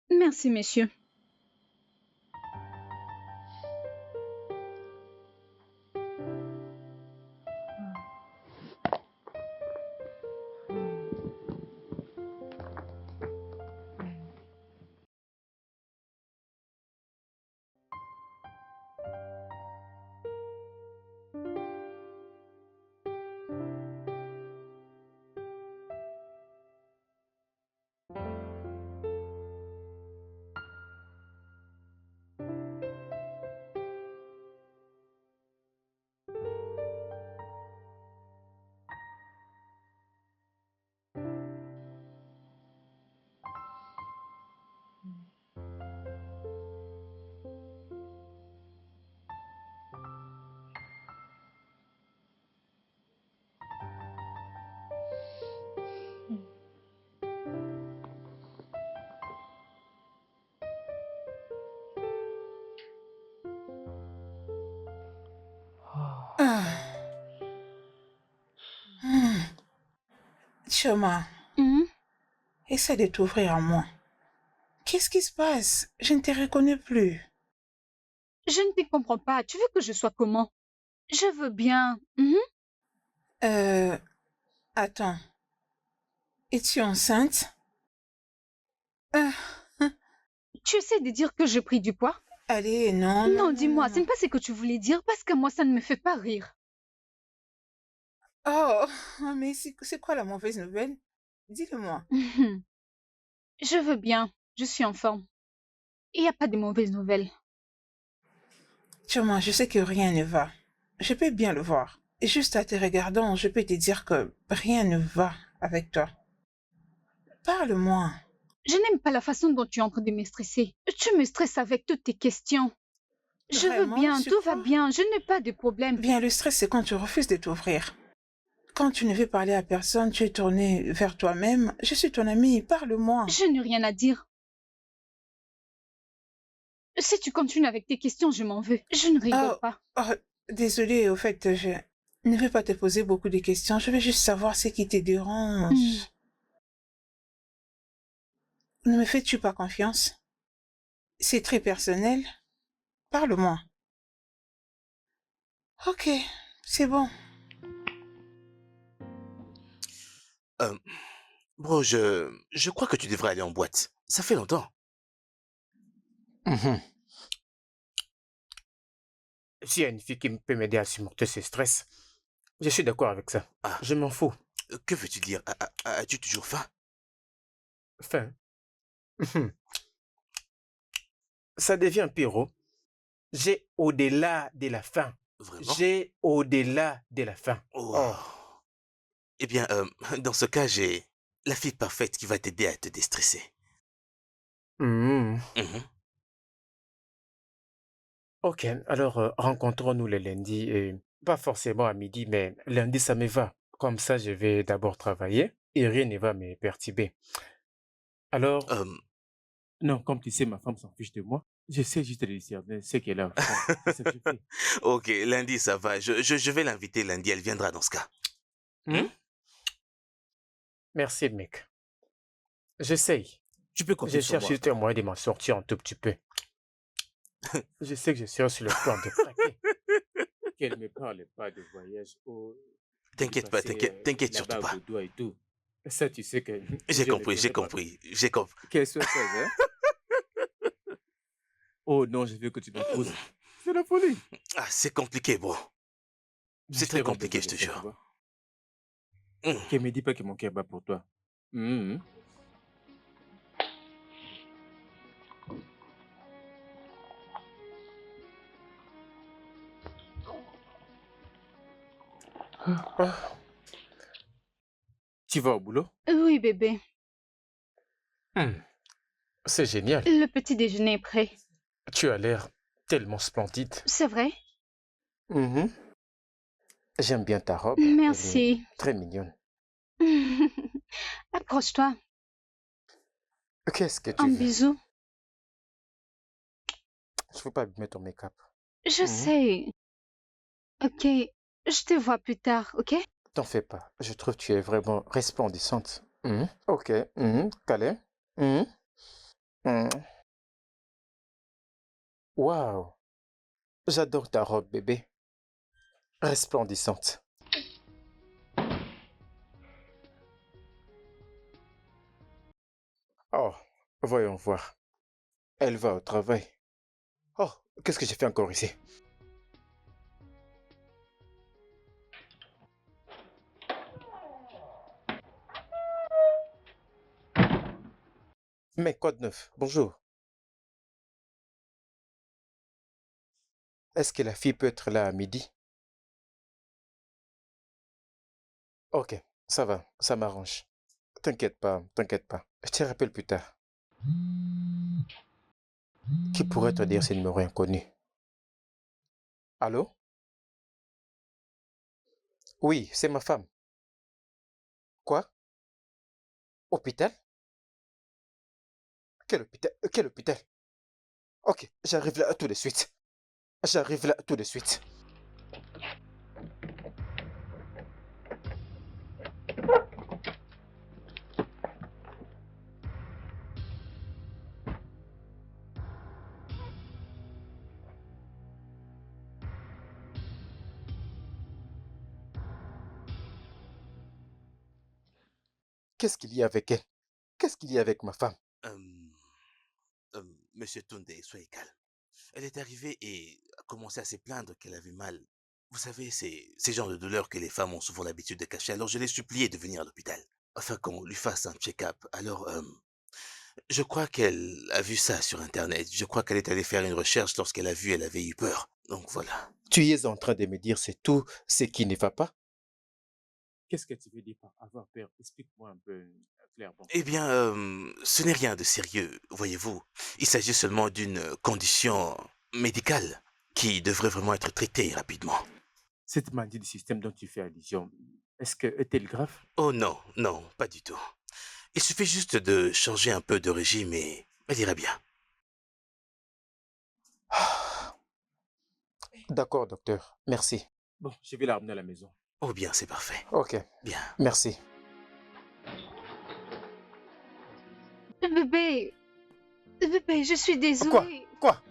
Merci, monsieur. Ah. Hmm. Choma, Hmm? essaie de t'ouvrir à moi. Qu'est-ce qui se passe? Je ne te reconnais plus. Je ne te comprends pas. Tu veux que je sois comment? Je veux bien. Attends. Es-tu enceinte? Ah, Tu essaies de dire que j'ai pris du poids? allez, non, Non, dis-moi, ce n'est pas ce que tu voulais dire parce que moi, ça ne me fait pas rire. Oh, mais c'est quoi la mauvaise nouvelle? Dis-le-moi. Je veux bien. Je suis en forme. Il n'y a pas de mauvaises nouvelles. Choma, je sais que rien ne va. Je peux bien le voir. Et juste à te regardant, je peux te dire que rien ne va avec toi. Parle-moi. Je n'aime pas la façon dont tu es en train de me stresser. Tu me stresses avec toutes tes questions. Je veux Vraiment, bien, tu tout va crois? bien, je n'ai pas de problème. Bien, le stress, c'est quand tu refuses de t'ouvrir. Quand tu ne veux parler à personne, tu es tourné vers toi-même. Je suis ton amie, parle-moi. Je n'ai rien à dire. Si tu continues avec tes questions, je m'en veux. Je ne rigole Oh, pas. oh, désolée, au fait, je ne veux pas te poser beaucoup de questions. Je veux juste savoir ce qui te dérange. Ne me fais-tu pas confiance? C'est très personnel. Parle-moi. Ok, c'est bon. Euh, Bro, je crois que tu devrais aller en boîte. Ça fait longtemps. Mhm. S'il y a une fille qui peut m'aider à surmonter ce stress, je suis d'accord avec ça. Ah, Je m'en fous. que veux-tu dire? As-tu toujours faim? Enfin, ça devient pire. Oh. J'ai au-delà de la faim. Vraiment? J'ai au-delà de la faim. Oh. Oh. Eh bien, dans ce cas, j'ai la fille parfaite qui va t'aider à te déstresser. Mhm. Mhm. Ok, alors rencontrons-nous le lundi. Et pas forcément à midi, mais lundi, ça me va. Comme ça, je vais d'abord travailler et rien ne va me perturber. Alors, Euh, Non, comme tu sais, ma femme s'en fiche de moi. J'essaie juste de discerner ce qu'elle a au fond. C'est ce que je fais. ok, lundi, ça va. Je vais l'inviter lundi, elle viendra dans ce cas. hmm? Merci, mec. J'essaye. Tu peux Je compter sur cherche moi. juste un moyen de m'en sortir un tout petit peu. Je sais que je serai sur le point de craquer. Qu'elle ne me parle pas de voyage au... T'inquiète pas, t'inquiète surtout là-bas pas. au doigt et tout. Ça, tu sais que... J'ai je ne compris, ferai pas. j'ai compris. Qu'elle soit sage, hein? Oh non, je veux que tu m'épouses. C'est la folie. Ah, c'est compliqué, bro. C'est J'ai très vraiment compliqué, je besoin te de ça, tu jure. vois. Hum. Qu'elle me dit pas que mon cœur bat pour toi. Mhm. Ah, Tu vas au boulot? Oui, bébé. hmm, c'est génial. Le petit déjeuner est prêt. Tu as l'air tellement splendide. C'est vrai? Mhm. J'aime bien ta robe. Elle est Merci. très mignonne. Approche-toi. Qu'est-ce que tu Un veux? bisou. Je ne veux pas abîmer ton make-up. Je Mhm. sais. Ok. Je te vois plus tard, ok? T'en fais pas. Je trouve que tu es vraiment resplendissante. Mhm. Ok. Mhm. Calais. Mhm. Mhm. Waouh. J'adore ta robe, bébé. Resplendissante. Oh, voyons voir. Elle va au travail. Oh, qu'est-ce que j'ai fait encore ici? Mais quoi de neuf? Bonjour. Est-ce que la fille peut être là à midi? Ok, ça va, ça m'arrange. T'inquiète pas, t'inquiète pas. Je te rappelle plus tard. Qui pourrait te dire ce numéro inconnu? Allô? Oui, c'est ma femme. Quoi? Hôpital? Quel hôpital? Quel hôpital? Ok, j'arrive là tout de suite. J'arrive là tout de suite. Qu'est-ce qu'il y a avec elle? Qu'est-ce qu'il y a avec ma femme? Monsieur Tunde, soyez calme. Elle est arrivée et a commencé à se plaindre qu'elle avait mal. Vous savez, c'est ces genres de douleurs que les femmes ont souvent l'habitude de cacher. Alors je l'ai supplié de venir à l'hôpital afin qu'on lui fasse un check-up. Alors, je crois qu'elle a vu ça sur Internet. Je crois qu'elle est allée faire une recherche lorsqu'elle a vu, elle avait eu peur. Donc voilà. Tu es en train de me dire c'est tout ce qui ne va pas? Qu'est-ce que tu veux dire par avoir peur? Explique-moi un peu, clairement. Eh bien, ce n'est rien de sérieux, voyez-vous. Il s'agit seulement d'une condition médicale qui devrait vraiment être traitée rapidement. Cette maladie du système dont tu fais allusion, est-elle grave? Oh non, non, pas du tout. Il suffit juste de changer un peu de régime et elle ira bien. D'accord, docteur. Merci. Bon, je vais la ramener à la maison. Oh bien, c'est parfait. Ok, Bien. merci. Bébé. Bébé, je suis désolée. Quoi?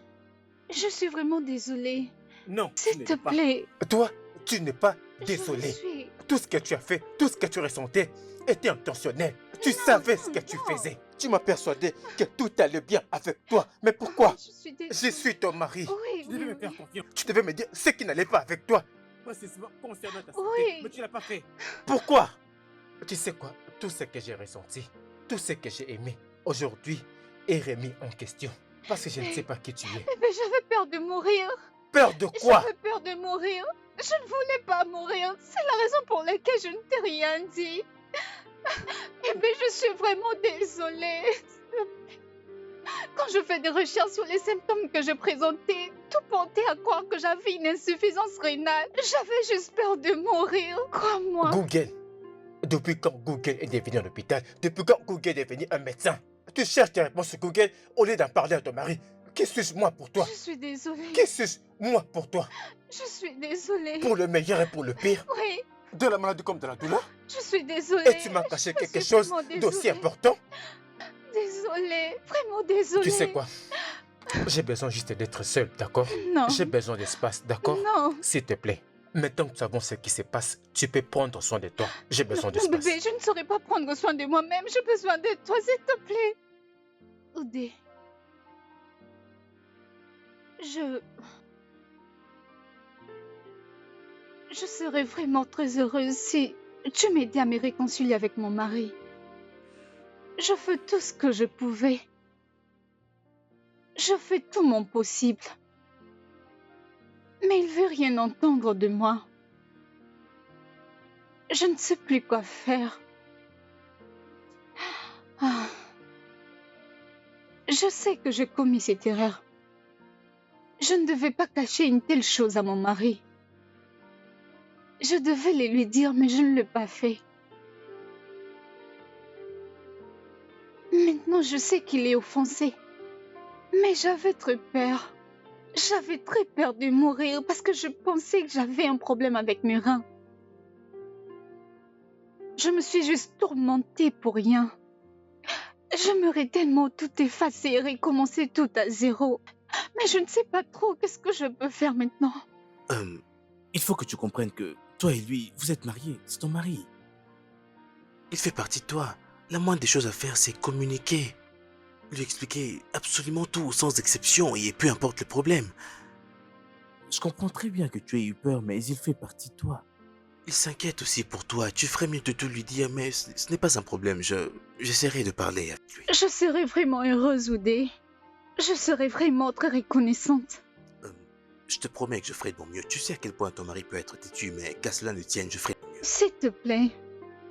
Je suis vraiment désolée. Non, tu S'il ne te l'es pas. plaît. Toi, tu n'es pas Je le désolé. suis. Tout ce que tu as fait, tout ce que tu ressentais était intentionnel. Tu savais ce que tu faisais. Tu m'as persuadé que tout allait bien avec toi. Mais pourquoi? Je suis désolée. Je suis ton mari. Oui, Tu devais oui, me faire oui. confiance. Tu devais me dire ce qui n'allait pas avec toi. Précisément concernant ta santé. Oui. Mais tu l'as pas fait. Pourquoi? Tu sais quoi? Tout ce que j'ai ressenti, tout ce que j'ai aimé, aujourd'hui, est remis en question. Parce que je ne sais pas qui tu es. Bébé, j'avais peur de mourir. Peur de quoi? J'avais peur de mourir. Je ne voulais pas mourir. C'est la raison pour laquelle je ne t'ai rien dit. Bébé, je suis vraiment désolée. Quand je fais des recherches sur les symptômes que je présentais, tout portait à croire que j'avais une insuffisance rénale. J'avais juste peur de mourir. Crois-moi. Google. Depuis quand Google est devenu un hôpital? Depuis quand Google est devenu un médecin? Tu cherches tes réponses sur Google au lieu d'en parler à ton mari. Qui suis-je moi pour toi? Je suis désolée. Qui suis-je moi pour toi? Je suis désolée. Pour le meilleur et pour le pire? Oui, De la maladie comme de la douleur? je suis désolée. Et tu m'as caché Je quelque suis chose vraiment d'aussi désolée. important? Désolée, vraiment désolée. Tu sais quoi? J'ai besoin juste d'être seul, d'accord? Non. J'ai besoin d'espace, d'accord? Non. S'il te plaît. Maintenant que nous savons ce qui se passe, tu peux prendre soin de toi. J'ai besoin Non, d'espace. bébé, je ne saurais pas prendre soin de moi-même. J'ai besoin de toi, s'il te plaît. Oudé. Je serais vraiment très heureuse si tu m'aidais à me réconcilier avec mon mari. Je fais tout ce que je pouvais. Je fais tout mon possible. Mais il veut rien entendre de moi. Je ne sais plus quoi faire. Ah. Je sais que j'ai commis cette erreur. Je ne devais pas cacher une telle chose à mon mari. Je devais les lui dire, mais je ne l'ai pas fait. Maintenant, je sais qu'il est offensé. Mais j'avais très peur. J'avais très peur de mourir parce que je pensais que j'avais un problème avec mes reins. Je me suis juste tourmentée pour rien. J'aimerais tellement tout effacer et recommencer tout à zéro. Mais je ne sais pas trop qu'est-ce que je peux faire maintenant. Il faut que tu comprennes que toi et lui, vous êtes mariés. C'est ton mari. Il fait partie de toi. La moindre des choses à faire, c'est communiquer. Lui expliquer absolument tout, sans exception, et peu importe le problème. Je comprends très bien que tu aies eu peur, mais il fait partie de toi. Il s'inquiète aussi pour toi. Tu ferais mieux de tout lui dire, mais ce n'est pas un problème. J'essaierai de parler avec lui. Je serais vraiment heureuse, Oudé. Je serais vraiment très reconnaissante. Je te promets que je ferai de mon mieux. Tu sais à quel point ton mari peut être têtu, mais qu'à cela ne tienne, je ferai de mon mieux. S'il te plaît,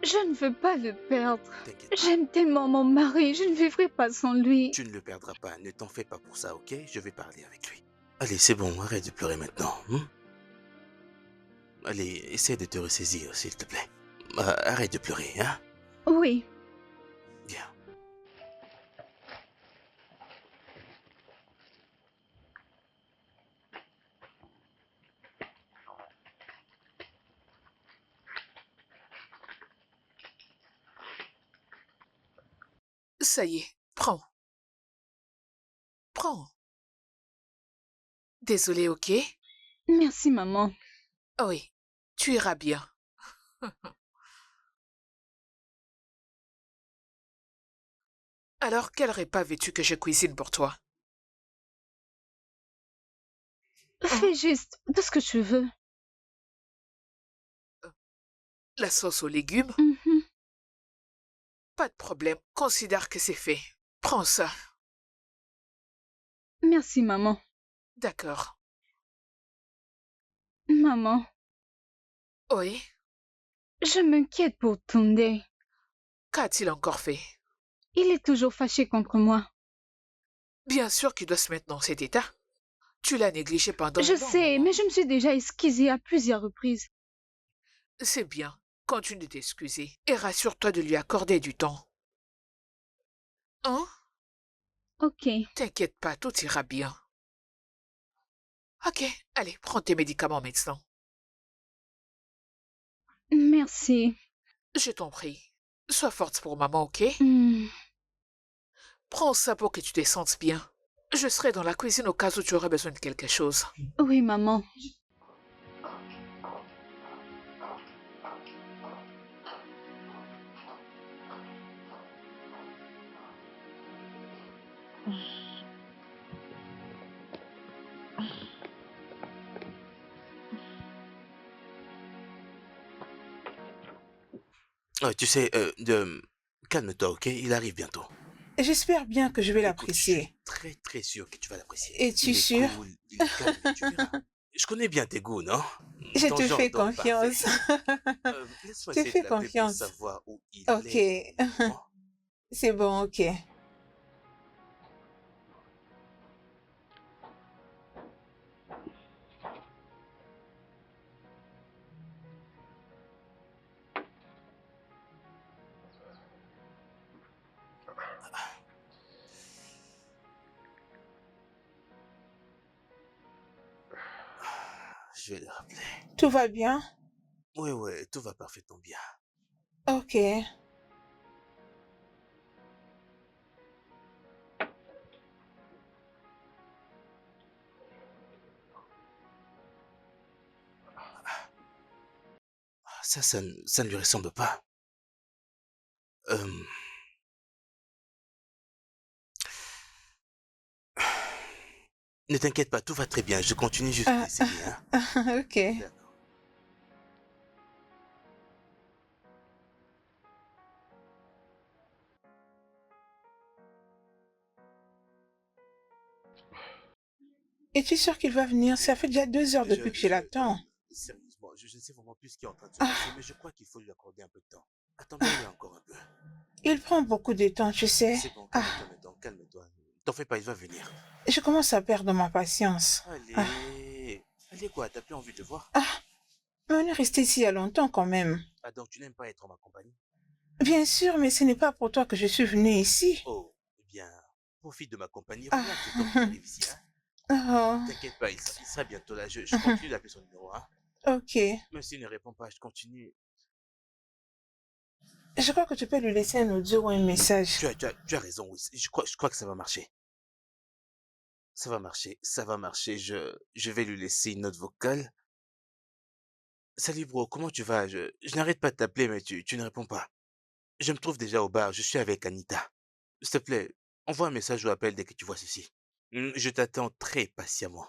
je ne veux pas le perdre. T'inquiète pas. J'aime tellement mon mari, je ne vivrai pas sans lui. Tu ne le perdras pas. Ne t'en fais pas pour ça, ok? Je vais parler avec lui. Allez, c'est bon. Arrête de pleurer maintenant. Allez, essaie de te ressaisir, s'il te plaît. Arrête de pleurer, hein? Oui. Bien. Ça y est, prends. Prends. Désolée, ok? Merci, maman. Oui, tu iras bien. Alors, quel repas veux-tu que je cuisine pour toi? Fais juste tout ce que tu veux. La sauce aux légumes? Mhm. Pas de problème, considère que c'est fait. Prends ça. Merci, maman. D'accord. Maman, Oui, je m'inquiète pour Tunde. qu'a-t-il encore fait? Il est toujours fâché contre moi. Bien sûr qu'il doit se mettre dans cet état. Tu l'as négligé pendant Je un bon sais, moment. mais je me suis déjà excusée à plusieurs reprises. C'est bien. Continue de t'excuser et rassure-toi de lui accorder du temps. Hein? Ok. T'inquiète pas, tout ira bien. Ok, allez, prends tes médicaments maintenant. Merci. Je t'en prie. Sois forte pour maman, ok? Hmm. Prends ça pour que tu te sentes bien. Je serai dans la cuisine au cas où tu auras besoin de quelque chose. Oui, maman. Tu sais, calme-toi, ok? Il arrive bientôt. J'espère bien que je vais Écoute, je suis l'apprécier. très très sûr que tu vas l'apprécier. Es-tu Il est sûr? cool, il est calme, tu verras. Je connais bien tes goûts, non? Je Ton te genre fais d'homme parfait. confiance. Laisse-moi Je te essayer de fais l'appeler pour confiance. savoir où il Ok. est. Bon. C'est bon, ok. Je vais le rappeler. Tout va bien? Ouais, tout va parfaitement bien. Ok. Ça ne lui ressemble pas. Ne t'inquiète pas, tout va très bien. Je continue juste Ah, d'essayer, hein. ok. D'accord. Es-tu sûr qu'il va venir? Ça fait déjà 2 heures depuis que je l'attends. Sérieusement, je ne sais vraiment plus ce qui est en train de se Ah, passer, mais je crois qu'il faut lui accorder un peu de temps. Attends-le encore un peu. il prend beaucoup de temps, tu sais. C'est bon, Ah, calme-toi maintenant, calme-toi. T'en fais pas, il va venir. je commence à perdre ma patience. Ah, Allez, allez quoi, t'as plus envie de le voir? ah, Mais on est resté ici il y a longtemps quand même. Ah, donc tu n'aimes pas être en ma compagnie? Bien sûr, mais ce n'est pas pour toi que je suis venue ici. Oh, eh bien, profite de ma compagnie. Ah. Regarde cet homme qui arrive ici, hein. Oh, T'inquiète pas, il sera bientôt là. Je continue d'appeler son numéro, hein. ok. Même s'il ne répond pas, je continue. Je crois que tu peux lui laisser un audio ou un message. Tu as raison, oui. Je crois que ça va marcher. Ça va marcher, ça va marcher. Je vais lui laisser une note vocale. Salut bro, comment tu vas? Je n'arrête pas de t'appeler, mais tu ne réponds pas. Je me trouve déjà au bar, je suis avec Anita. S'il te plaît, envoie un message ou appel dès que tu vois ceci. Je t'attends très patiemment.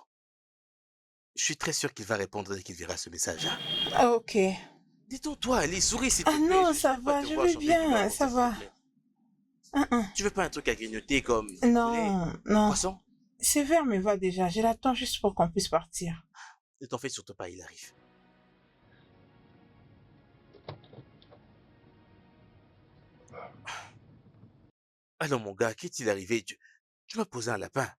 Je suis très sûr qu'il va répondre dès qu'il verra ce message, hein. Ah, ok. Détends-toi, allez, souris s'il te Ah plaît. non, Je ça n'aime pas va, te je voir vais chanter du bar bien, comme ça s'il te va. plaît. Hein. Tu veux pas un truc à grignoter comme du poulet, Non, non. poisson? Ce verre me va déjà. Je l'attends juste pour qu'on puisse partir. Ne t'en fais surtout pas, il arrive. Alors mon gars, qu'est-il arrivé? Tu m'as posé un lapin.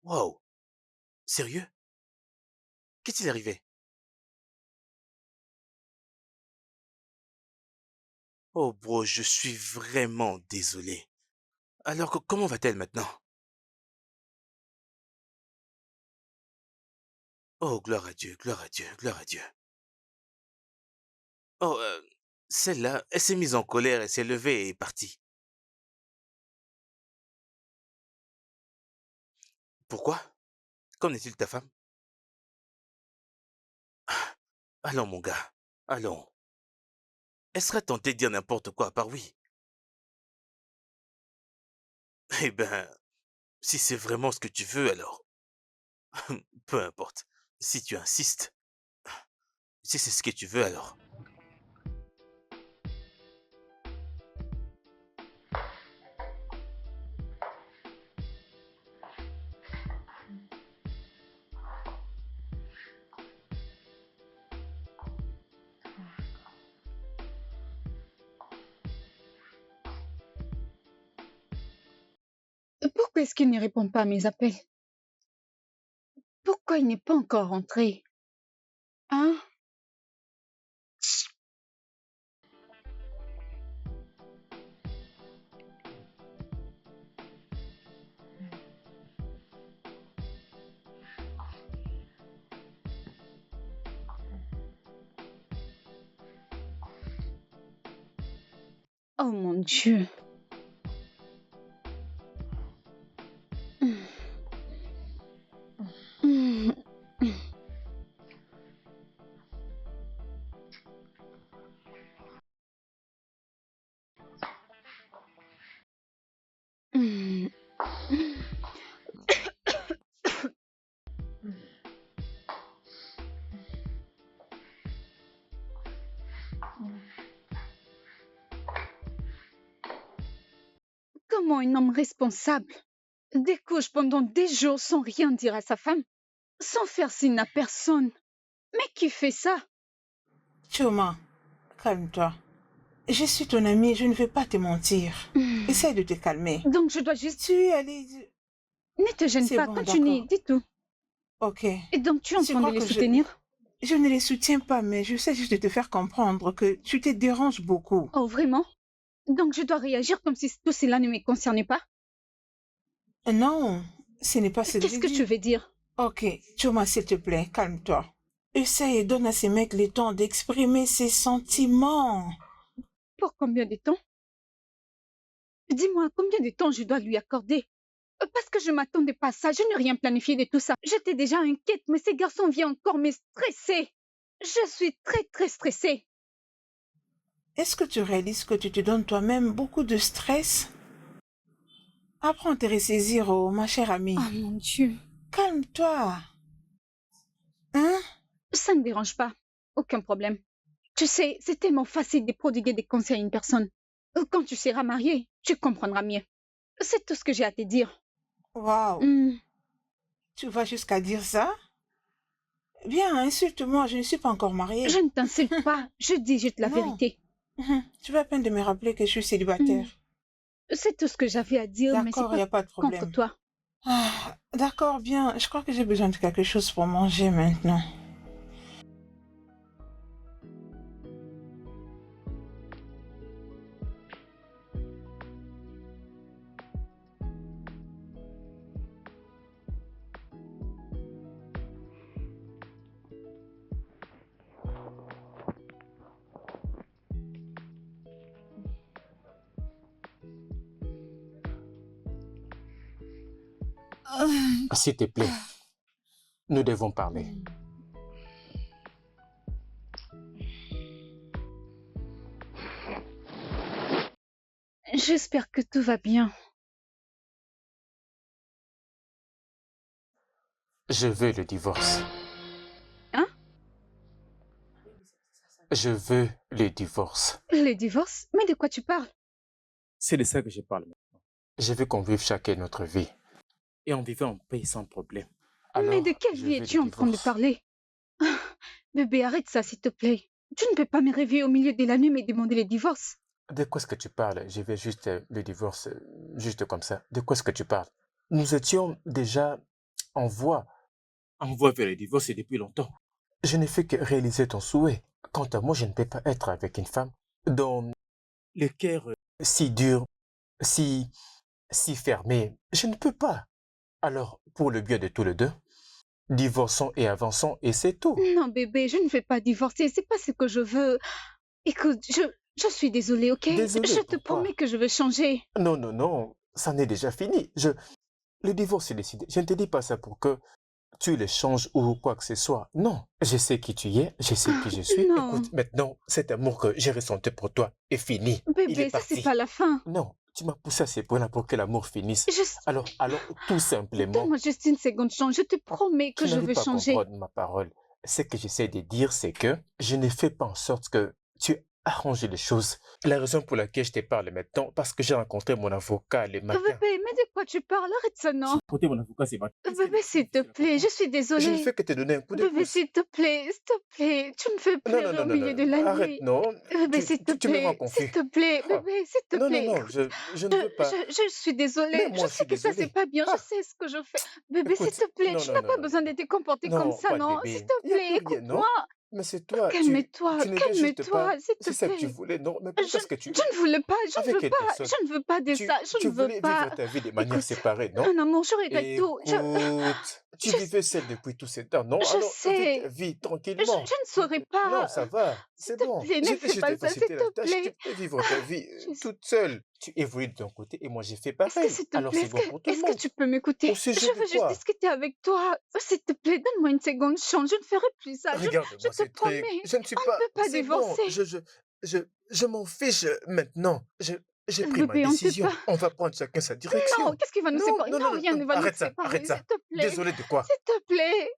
Wow, sérieux? Qu'est-il arrivé? Oh bro, je suis vraiment désolé. Alors comment va-t-elle maintenant? Oh, gloire à Dieu, gloire à Dieu, gloire à Dieu. Oh, celle-là, elle s'est mise en colère, elle s'est levée et est partie. Pourquoi? Qu'en est-il de ta femme? Allons mon gars, allons. Elle sera tentée de dire n'importe quoi à part oui. Eh ben, si c'est vraiment ce que tu veux alors, peu importe. Si tu insistes, si c'est ce que tu veux alors. Pourquoi est-ce qu'il ne répond pas à mes appels? Pourquoi il n'est pas encore rentré? Hein? Oh mon Dieu. Hmm. Hmm. Comment un homme responsable découche pendant des jours sans rien dire à sa femme, sans faire signe à personne? Mais qui fait ça? Choma, calme-toi. Je suis ton amie, je ne vais pas te mentir. Essaye de te calmer. Donc je dois juste... Tu es allé... Ne te gêne C'est pas, bon, continue, d'accord. dis tout. Ok. Et donc tu es en Je train de crois les que soutenir? Je ne les soutiens pas, mais je sais juste de te faire comprendre que tu te déranges beaucoup. Oh vraiment? Donc je dois réagir comme si tout cela ne me concernait pas? Non, ce n'est pas ce que Qu'est-ce j'ai que dit. tu veux dire? Ok, Choma, s'il te plaît, calme-toi. Essaye et donne à ces mecs le temps d'exprimer ses sentiments. Pour combien de temps? Dis-moi, combien de temps je dois lui accorder? Parce que je m'attendais pas à ça, je n'ai rien planifié de tout ça. J'étais déjà inquiète, mais ces garçons viennent encore me stresser. Je suis très stressée. Est-ce que tu réalises que tu te donnes toi-même beaucoup de stress? Apprends à te ressaisir, oh, ma chère amie. Oh mon Dieu. Calme-toi. Hein? Ça ne dérange pas. Aucun problème. Tu sais, c'est tellement facile de prodiguer des conseils à une personne. Quand tu seras mariée, tu comprendras mieux. C'est tout ce que j'ai à te dire. Waouh. Hmm. Tu vas jusqu'à dire ça? Bien, insulte-moi, je ne suis pas encore mariée. Je ne t'insulte pas, je dis juste la Non. vérité. Tu vas à peine de me rappeler que je suis célibataire. C'est tout ce que j'avais à dire, mais c'est D'accord, il n'y pas a pas de contre problème. toi. Ah, d'accord, bien. Je crois que j'ai besoin de quelque chose pour manger maintenant. S'il te plaît, nous devons parler. J'espère que tout va bien. Je veux le divorce. Hein? Je veux le divorce. Le divorce? Mais de quoi tu parles? C'est de ça que je parle maintenant. Je veux qu'on vive chacun notre vie. Et on vivait en paix sans problème. Mais de Alors, quelle je vie veux es-tu le en train de divorce. parler? Ah, bébé, arrête ça, s'il te plaît. Tu ne peux pas me réveiller au milieu de la nuit et me demander le divorce. De quoi est-ce que tu parles? Je veux juste le divorce, juste comme ça. De quoi est-ce que tu parles? Nous étions déjà en voie. On voit vers le divorce depuis longtemps. Je ne fais que réaliser ton souhait. Quant à moi, je ne peux pas être avec une femme dont Le cœur, si dur, si fermé. Je ne peux pas. Alors, pour le bien de tous les deux, divorçons et avançons et c'est tout. Non, bébé, je ne vais pas divorcer. C'est pas ce que je veux. Écoute, je suis désolée, ok? Désolée, Je te pourquoi? promets que je vais changer. Non, non, non, ça n'est déjà fini. Le divorce est décidé. Je ne te dis pas ça pour que tu le changes ou quoi que ce soit. Non, je sais qui tu es, je sais qui je suis. Non, Écoute, maintenant, cet amour que j'ai ressenti pour toi est fini. Il bébé, est ça c'est parti. pas la fin. Non, tu m'as poussé à ce point-là pour que l'amour finisse. Je... Alors, tout simplement, Donne-moi juste une seconde chance. Je te promets que tu je n'arrives veux pas à changer. comprendre ma parole. Ce que j'essaie de dire, c'est que je ne fais pas en sorte que tu arranges les choses. La raison pour laquelle je te parle maintenant, parce que j'ai rencontré mon avocat le matin. Bébé, mais de quoi tu parles? Arrête ça, non? j'ai porté mon avocat ce matin. Bébé, s'il te plaît, je suis Je ne désolée. fais que te donner un coup de Bébé, pouce. s'il te plaît, tu me fais Non, non, pleurer non, au non, milieu de la non, arrête, nuit. non. Bébé, s'il te Tu me rends plaît, s'il confus. te plaît, Ah. bébé, s'il te Non, non, plaît. non, Écoute, je ne veux pas. je suis désolée. Même moi, Je je sais suis que ça, c'est désolé. pas bien. Je Ah. sais ce que je fais. Bébé, s'il Écoute, te plaît, non, tu non, n'as non, pas non, besoin non. de te comporter comme Non, ça, pas de non? bébé. S'il te Il n'y a plaît, plus rien, non? écoute-moi. Mais c'est toi, Calme-toi, tu n'étais juste calme-toi, pas... s'il te C'est ça que tu plaît. voulais, non? Mais Je, pourquoi est-ce que tu... je ne voulais pas, je ne Avec veux quelle pas, personne? je ne veux pas de ça, je Tu ne veux voulais pas. vivre ta vie de manière Écoute, séparée, non? mon amour, je regrette tout. Écoute, tu Je, vivais seule depuis tout ce temps, non? je Alors, vis ta sais, vie je tranquillement. ne saurais Non, pas. ça va, S'il c'est te bon. plaît, ne fais Je pas t'ai ça, s'il facilité la te tâche, tu plaît. peux vivre ta vie Je- toute seule. Tu évolues de ton côté et moi j'ai fait Est-ce que, pareil. s'il te Alors plaît, c'est bon pour tout le est-ce que monde. tu peux m'écouter? Au sujet Je de veux juste quoi? discuter avec toi. S'il te plaît, donne-moi une seconde chance. Je ne ferai plus ça. Je Regarde-moi te ces trucs. promets. Je ne suis On ne pas... peut pas C'est bon, divorcer. je m'en fiche maintenant. J'ai pris ma Bébé, on ne peut décision. pas. On va prendre chacun sa Non, direction. qu'est-ce qui va nous Non, séparer? non, Non, non, rien non, ne va nous arrête ça, séparer. arrête S'il ça. te plaît. Désolé de quoi? S'il te plaît.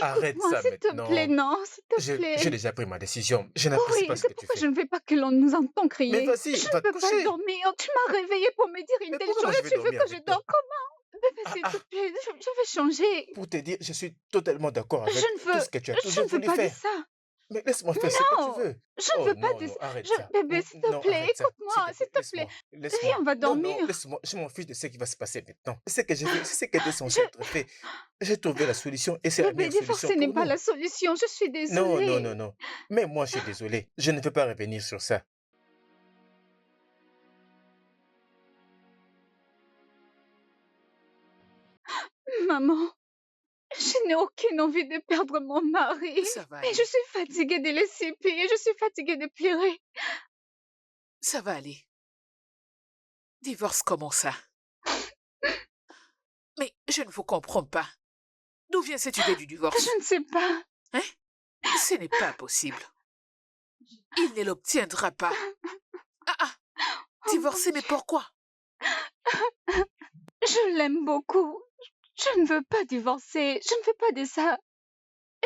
Arrête Écoute-moi, ça s'il te plaît. maintenant. Non, s'il te J'ai plaît. déjà pris ma décision. Je n'apprécie Oui, pas ce c'est que tu pourquoi fais. je ne veux pas que l'on nous entende Mais crier. vas-y, Je va ne te peux pas coucher. dormir. Tu m'as réveillée pour me dire une Mais telle pourquoi moi chose je et vais tu veux dormir que je avec toi? dors comment? Bébé, Ah, s'il ah, te plaît, je vais changer. pour te dire, je suis totalement d'accord Je avec ne tout veux, ce que tu as je toujours ne veux voulu pas de faire. ça. Mais laisse-moi faire ce que tu Non, veux. je ne Oh veux pas non, de non, ça. arrête Je, ça. bébé, s'il te Non, plaît, arrête ça. S'il écoute-moi, te s'il plaît, te plaît. laisse-moi. Viens, on va Non, non, dormir. laisse-moi. Je m'en fiche de ce qui va se passer maintenant. C'est ce que j'ai fait, c'est ce qui était censé Je, être fait. J'ai trouvé la solution et c'est la bébé, meilleure solution divorcer n'est pour pas nous. la solution. Je suis Non, non, non, désolée. non. Mais moi, je suis désolé. Je ne peux pas revenir sur ça. Maman, je n'ai aucune envie de perdre mon mari. Ça va Mais je aller. suis fatiguée de laisser plier. Je suis fatiguée de pleurer. Ça va aller. Divorce comment ça? Mais je ne vous comprends pas. D'où vient cette idée du divorce? Je ne sais pas. Hein? Ce n'est pas possible. Il ne l'obtiendra pas. Ah ah, Oh mon divorcer, mais Dieu. pourquoi? Je l'aime beaucoup. Je ne veux pas divorcer. Je ne veux pas de ça.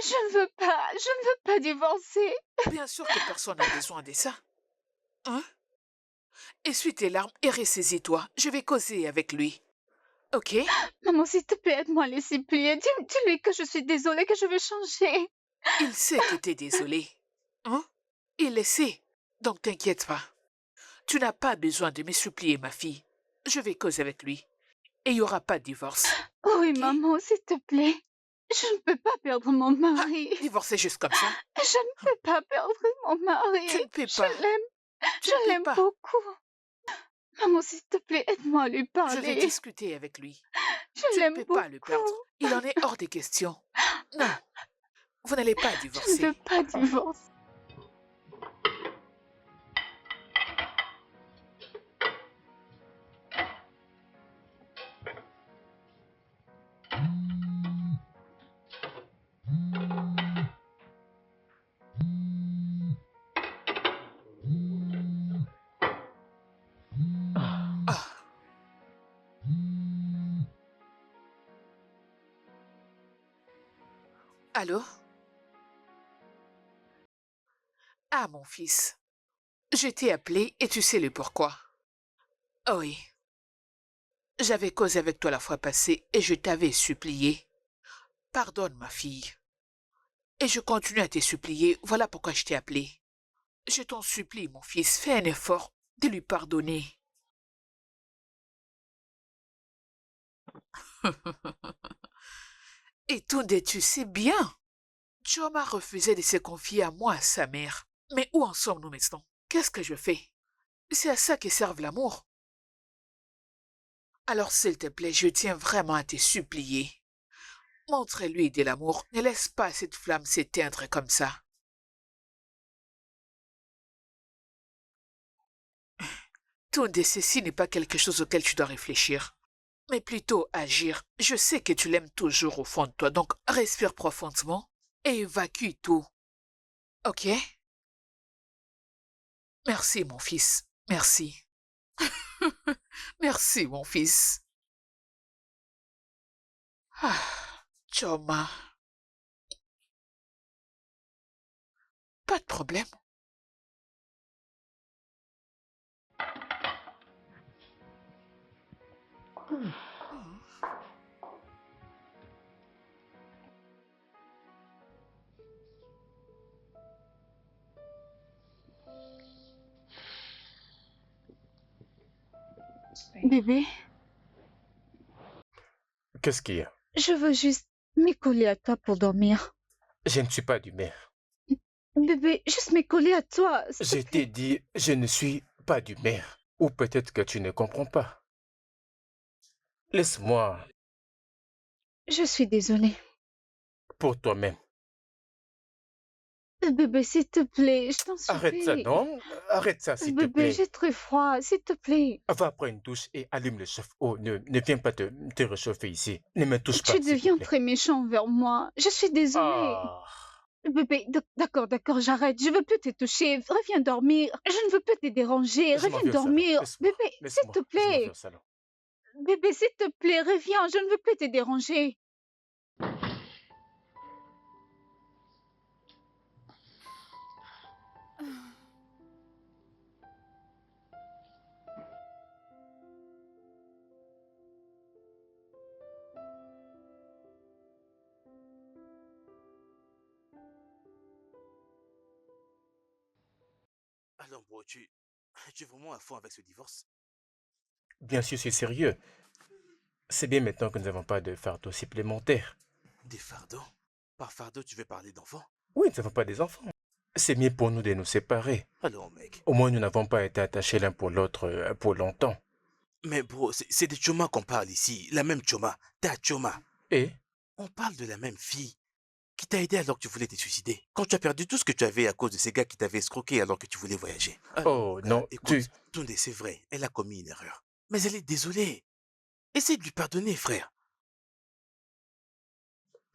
Je ne veux pas divorcer. Bien sûr que personne n'a besoin de ça. Hein? Essuie tes larmes et ressaisis-toi. Je vais causer avec lui. Ok? Maman, s'il te plaît, aide-moi à laisser plier. Dis-lui que je suis désolée, que je veux changer. Il sait que t'es désolé. Hein? Il le sait. Donc t'inquiète pas. Tu n'as pas besoin de me supplier, ma fille. Je vais causer avec lui. Et il n'y aura pas de divorce. Oui, Ok? maman, s'il te plaît. Je ne peux pas perdre mon Ah, mari. divorcer juste comme ça? Je ne peux pas perdre mon mari. Tu ne peux pas. Tu ne Je peux l'aime pas. beaucoup. Maman, s'il te plaît, aide-moi à lui Je vais parler. discuter avec lui. Je Tu ne l'aime peux pas le perdre. beaucoup. Il en est hors des questions. Non, vous n'allez pas Je ne veux divorcer. pas divorcer. Ah, allô? Ah, mon fils. Je t'ai appelé et tu sais le pourquoi. Oh oui, j'avais causé avec toi la fois passée et je t'avais supplié. Pardonne, ma fille. Et je continue à te supplier, voilà pourquoi je t'ai appelé. Je t'en supplie, mon fils, fais un effort de lui pardonner. Et Tunde, tu sais bien, Choma refusait de se confier à moi, sa mère. Mais où en sommes-nous maintenant? Qu'est-ce que je fais? C'est à ça que serve l'amour. Alors, s'il te plaît, je tiens vraiment à te supplier. Montre-lui de l'amour, ne laisse pas cette flamme s'éteindre comme ça. Tunde, ceci n'est pas quelque chose auquel tu dois réfléchir, mais plutôt agir. Je sais que tu l'aimes toujours au fond de toi, donc respire profondément et évacue tout. Ok? Merci, mon fils. Merci. Merci, mon fils. Ah, Choma. Pas de problème. Bébé, Qu'est-ce qu'il y a? je veux juste me coller à toi pour dormir. Je ne suis pas d'humeur. Bébé, juste me coller à toi, s'il Je te t'ai plaît. dit, je ne suis pas d'humeur. Ou peut-être que tu ne comprends pas. Laisse-moi Je suis désolée. pour toi-même. Bébé, s'il te plaît, je t'en Arrête ça, supplie. non? Arrête ça, s'il te Bébé, plaît. j'ai très froid, s'il te plaît. Va prendre une douche et allume le chauffe-eau. Ne viens pas te réchauffer ici. Ne me touche Tu pas, s'il te deviens plaît. très méchant envers moi. Je suis désolée. Ah, Bébé, d'accord, j'arrête. Je veux plus te toucher. Reviens dormir. Je ne veux plus te déranger. je m'en Reviens vais au salon. dormir. Laisse-moi. Bébé, s'il Laisse-moi. te Je m'en vais plaît. au salon. Bébé, s'il te plaît, reviens. Je ne veux plus te déranger. Alors, bro, tu es vraiment à fond avec ce divorce? Bien sûr, c'est sérieux. C'est bien maintenant que nous n'avons pas de fardeau supplémentaire. Des fardeaux? Par fardeau, tu veux parler d'enfants? Oui, nous n'avons pas des enfants. C'est mieux pour nous de nous séparer. Alors, mec. Au moins, nous n'avons pas été attachés l'un pour l'autre pour longtemps. Mais bro, c'est de Choma qu'on parle ici. La même Choma. Ta Choma. Et On parle de la même fille qui t'a aidé alors que tu voulais te suicider. Quand tu as perdu tout ce que tu avais à cause de ces gars qui t'avaient escroqué alors que tu voulais voyager. Alors, oh non, écoute, Tunde, c'est vrai, elle a commis une erreur. Mais elle est désolée. Essaye de lui pardonner, frère.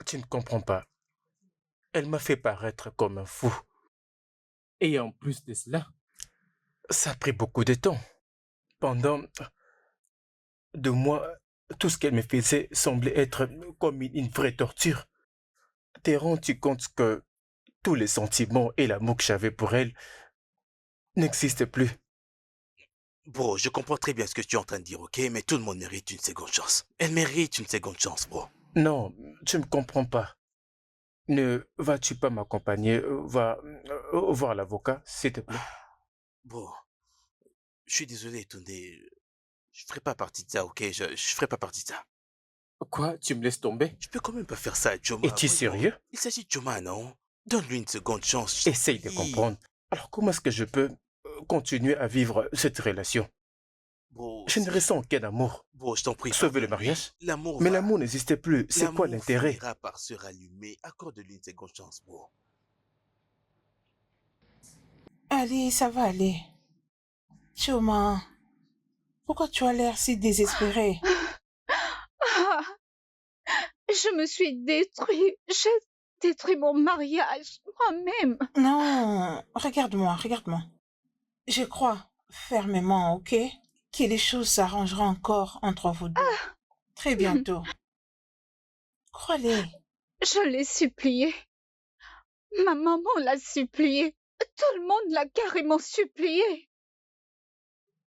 tu ne comprends pas. Elle m'a fait paraître comme un fou. Et en plus de cela, Ça a pris beaucoup de temps. Pendant 2 mois, tout ce qu'elle me faisait semblait être comme une vraie torture. T'es rendu compte que tous les sentiments et l'amour que j'avais pour elle n'existent plus. Bro, je comprends très bien ce que tu es en train de dire, ok? Mais tout le monde mérite une seconde chance. Elle mérite une seconde chance, bro. Non, tu ne comprends pas. Ne vas-tu pas m'accompagner voir l'avocat, s'il te plaît? Bro, je suis désolé, Tunde. Je ferai pas partie de ça, ok? Je ferai pas partie de ça. Quoi? Tu me laisses tomber? Tu peux quand même pas faire ça à Joma, Es-tu voyons. sérieux? Il s'agit de Joma, non? Donne-lui une seconde chance, je t'en Essaye de prie. comprendre. Alors comment est-ce que je peux continuer à vivre cette relation? Bro, Je ne ressens aucun amour. Bro, je t'en prie, Sauver le pardonne-lui. mariage? L'amour Mais va... l'amour n'existait plus. C'est quoi L'amour l'intérêt? finira par se rallumer. Accorde-lui une seconde chance, bro. Allez, ça va aller. Choma, pourquoi tu as l'air si désespéré? Ah, je me suis détruit. J'ai détruit mon mariage moi-même. Non, regarde-moi, regarde-moi. Je crois fermement, ok, que les choses s'arrangeront encore entre vous deux. Très bientôt. Crois-les. Je l'ai supplié. Ma maman l'a supplié. Tout le monde l'a carrément supplié.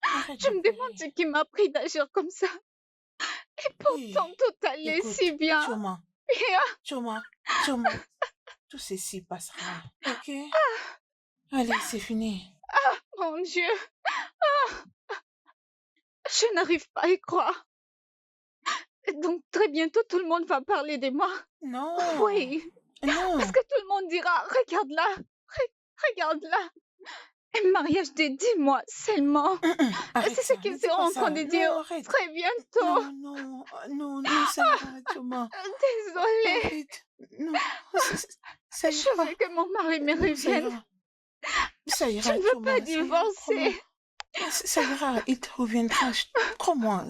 Arrête Je de me pleurer. demande ce qui m'a pris d'agir comme ça. Et pourtant, tout allait Écoute, si bien. Choma, Et Choma, Choma, tout ceci passera, ok? Allez, c'est fini. mon Dieu. Je n'arrive pas à y croire. Donc très bientôt, tout le monde va parler de moi. Non. Oui, Non. parce que tout le monde dira, regarde-la, regarde-la. Un mariage de 10 mois seulement. Arrête C'est ce ça, qu'ils ne dis seront pas en train ça. de Non, dire arrête. très bientôt. Non, ça ira, Choma. Désolée. Arrête. Non, ça Je ira. veux que mon mari me Ça revienne. ira. Ça Je ira, ne veux Choma, pas ça ira, divorcer. crois-moi. Ça ira, il te reviendra. Crois-moi,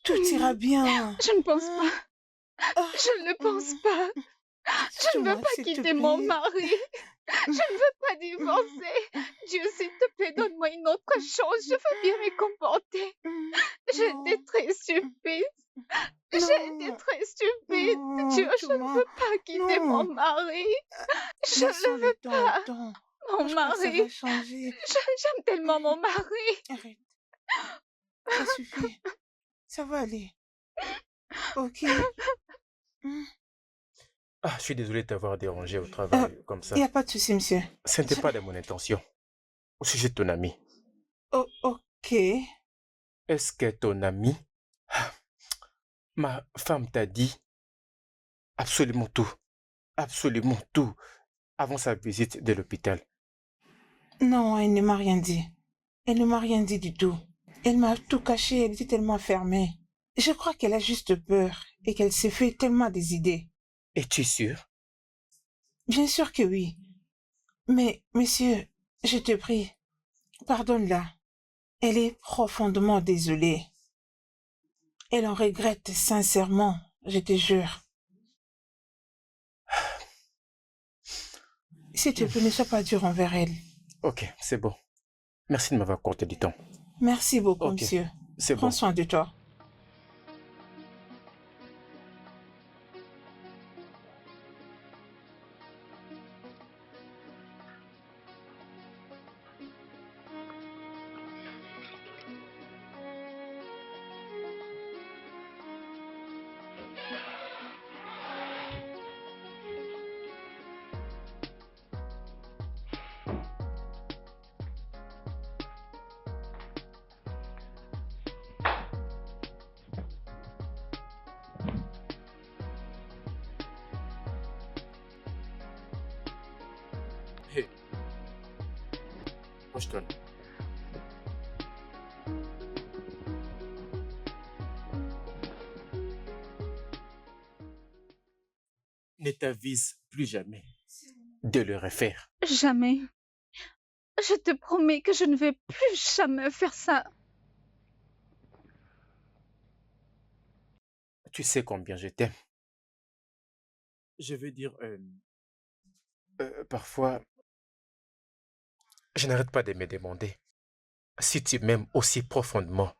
tout ira bien. Je ne pense pas. Ah, Je ne le pense pas. Je ne veux Choma, pas s'il te quitter mon plaît. mari. Je ne veux pas divorcer. Dieu, s'il te plaît, donne-moi une autre chance. Je veux bien me comporter. J'ai Non. été très stupide. J'ai été Non. très stupide. Non, Dieu, je ne Choma. veux pas quitter Non. mon mari. Je ne Laissons le le veux temps pas. au temps. Mon Je crois que ça mari. va changer. J'aime tellement mon mari. Arrête. Ça suffit. Ça va aller. Ok. Ah, je suis désolé de t'avoir dérangé au travail comme ça. Il n'y a pas de souci, monsieur. Ce n'était pas de mon intention. Au sujet de ton ami. Oh, ok. Est-ce que ton ami, ma femme t'a dit absolument tout, avant sa visite de l'hôpital? Non, elle ne m'a rien dit. Elle ne m'a rien dit du tout. Elle m'a tout caché, elle était tellement fermée. Je crois qu'elle a juste peur et qu'elle s'est fait tellement des idées. Es-tu sûr? Bien sûr que oui. Mais, monsieur, je te prie, pardonne-la. Elle est profondément désolée. Elle en regrette sincèrement, je te jure. S'il te plaît, ne sois pas dur envers elle. Ok, c'est bon. Merci de m'avoir accordé du temps. Merci beaucoup, Ok, monsieur. c'est Prends bon. soin de toi. Hé. Washington. Ne t'avise plus jamais. De le refaire. Jamais. Je te promets que je ne vais plus jamais faire ça. Tu sais combien je t'aime. Je veux dire, Parfois, je n'arrête pas de me demander si tu m'aimes aussi profondément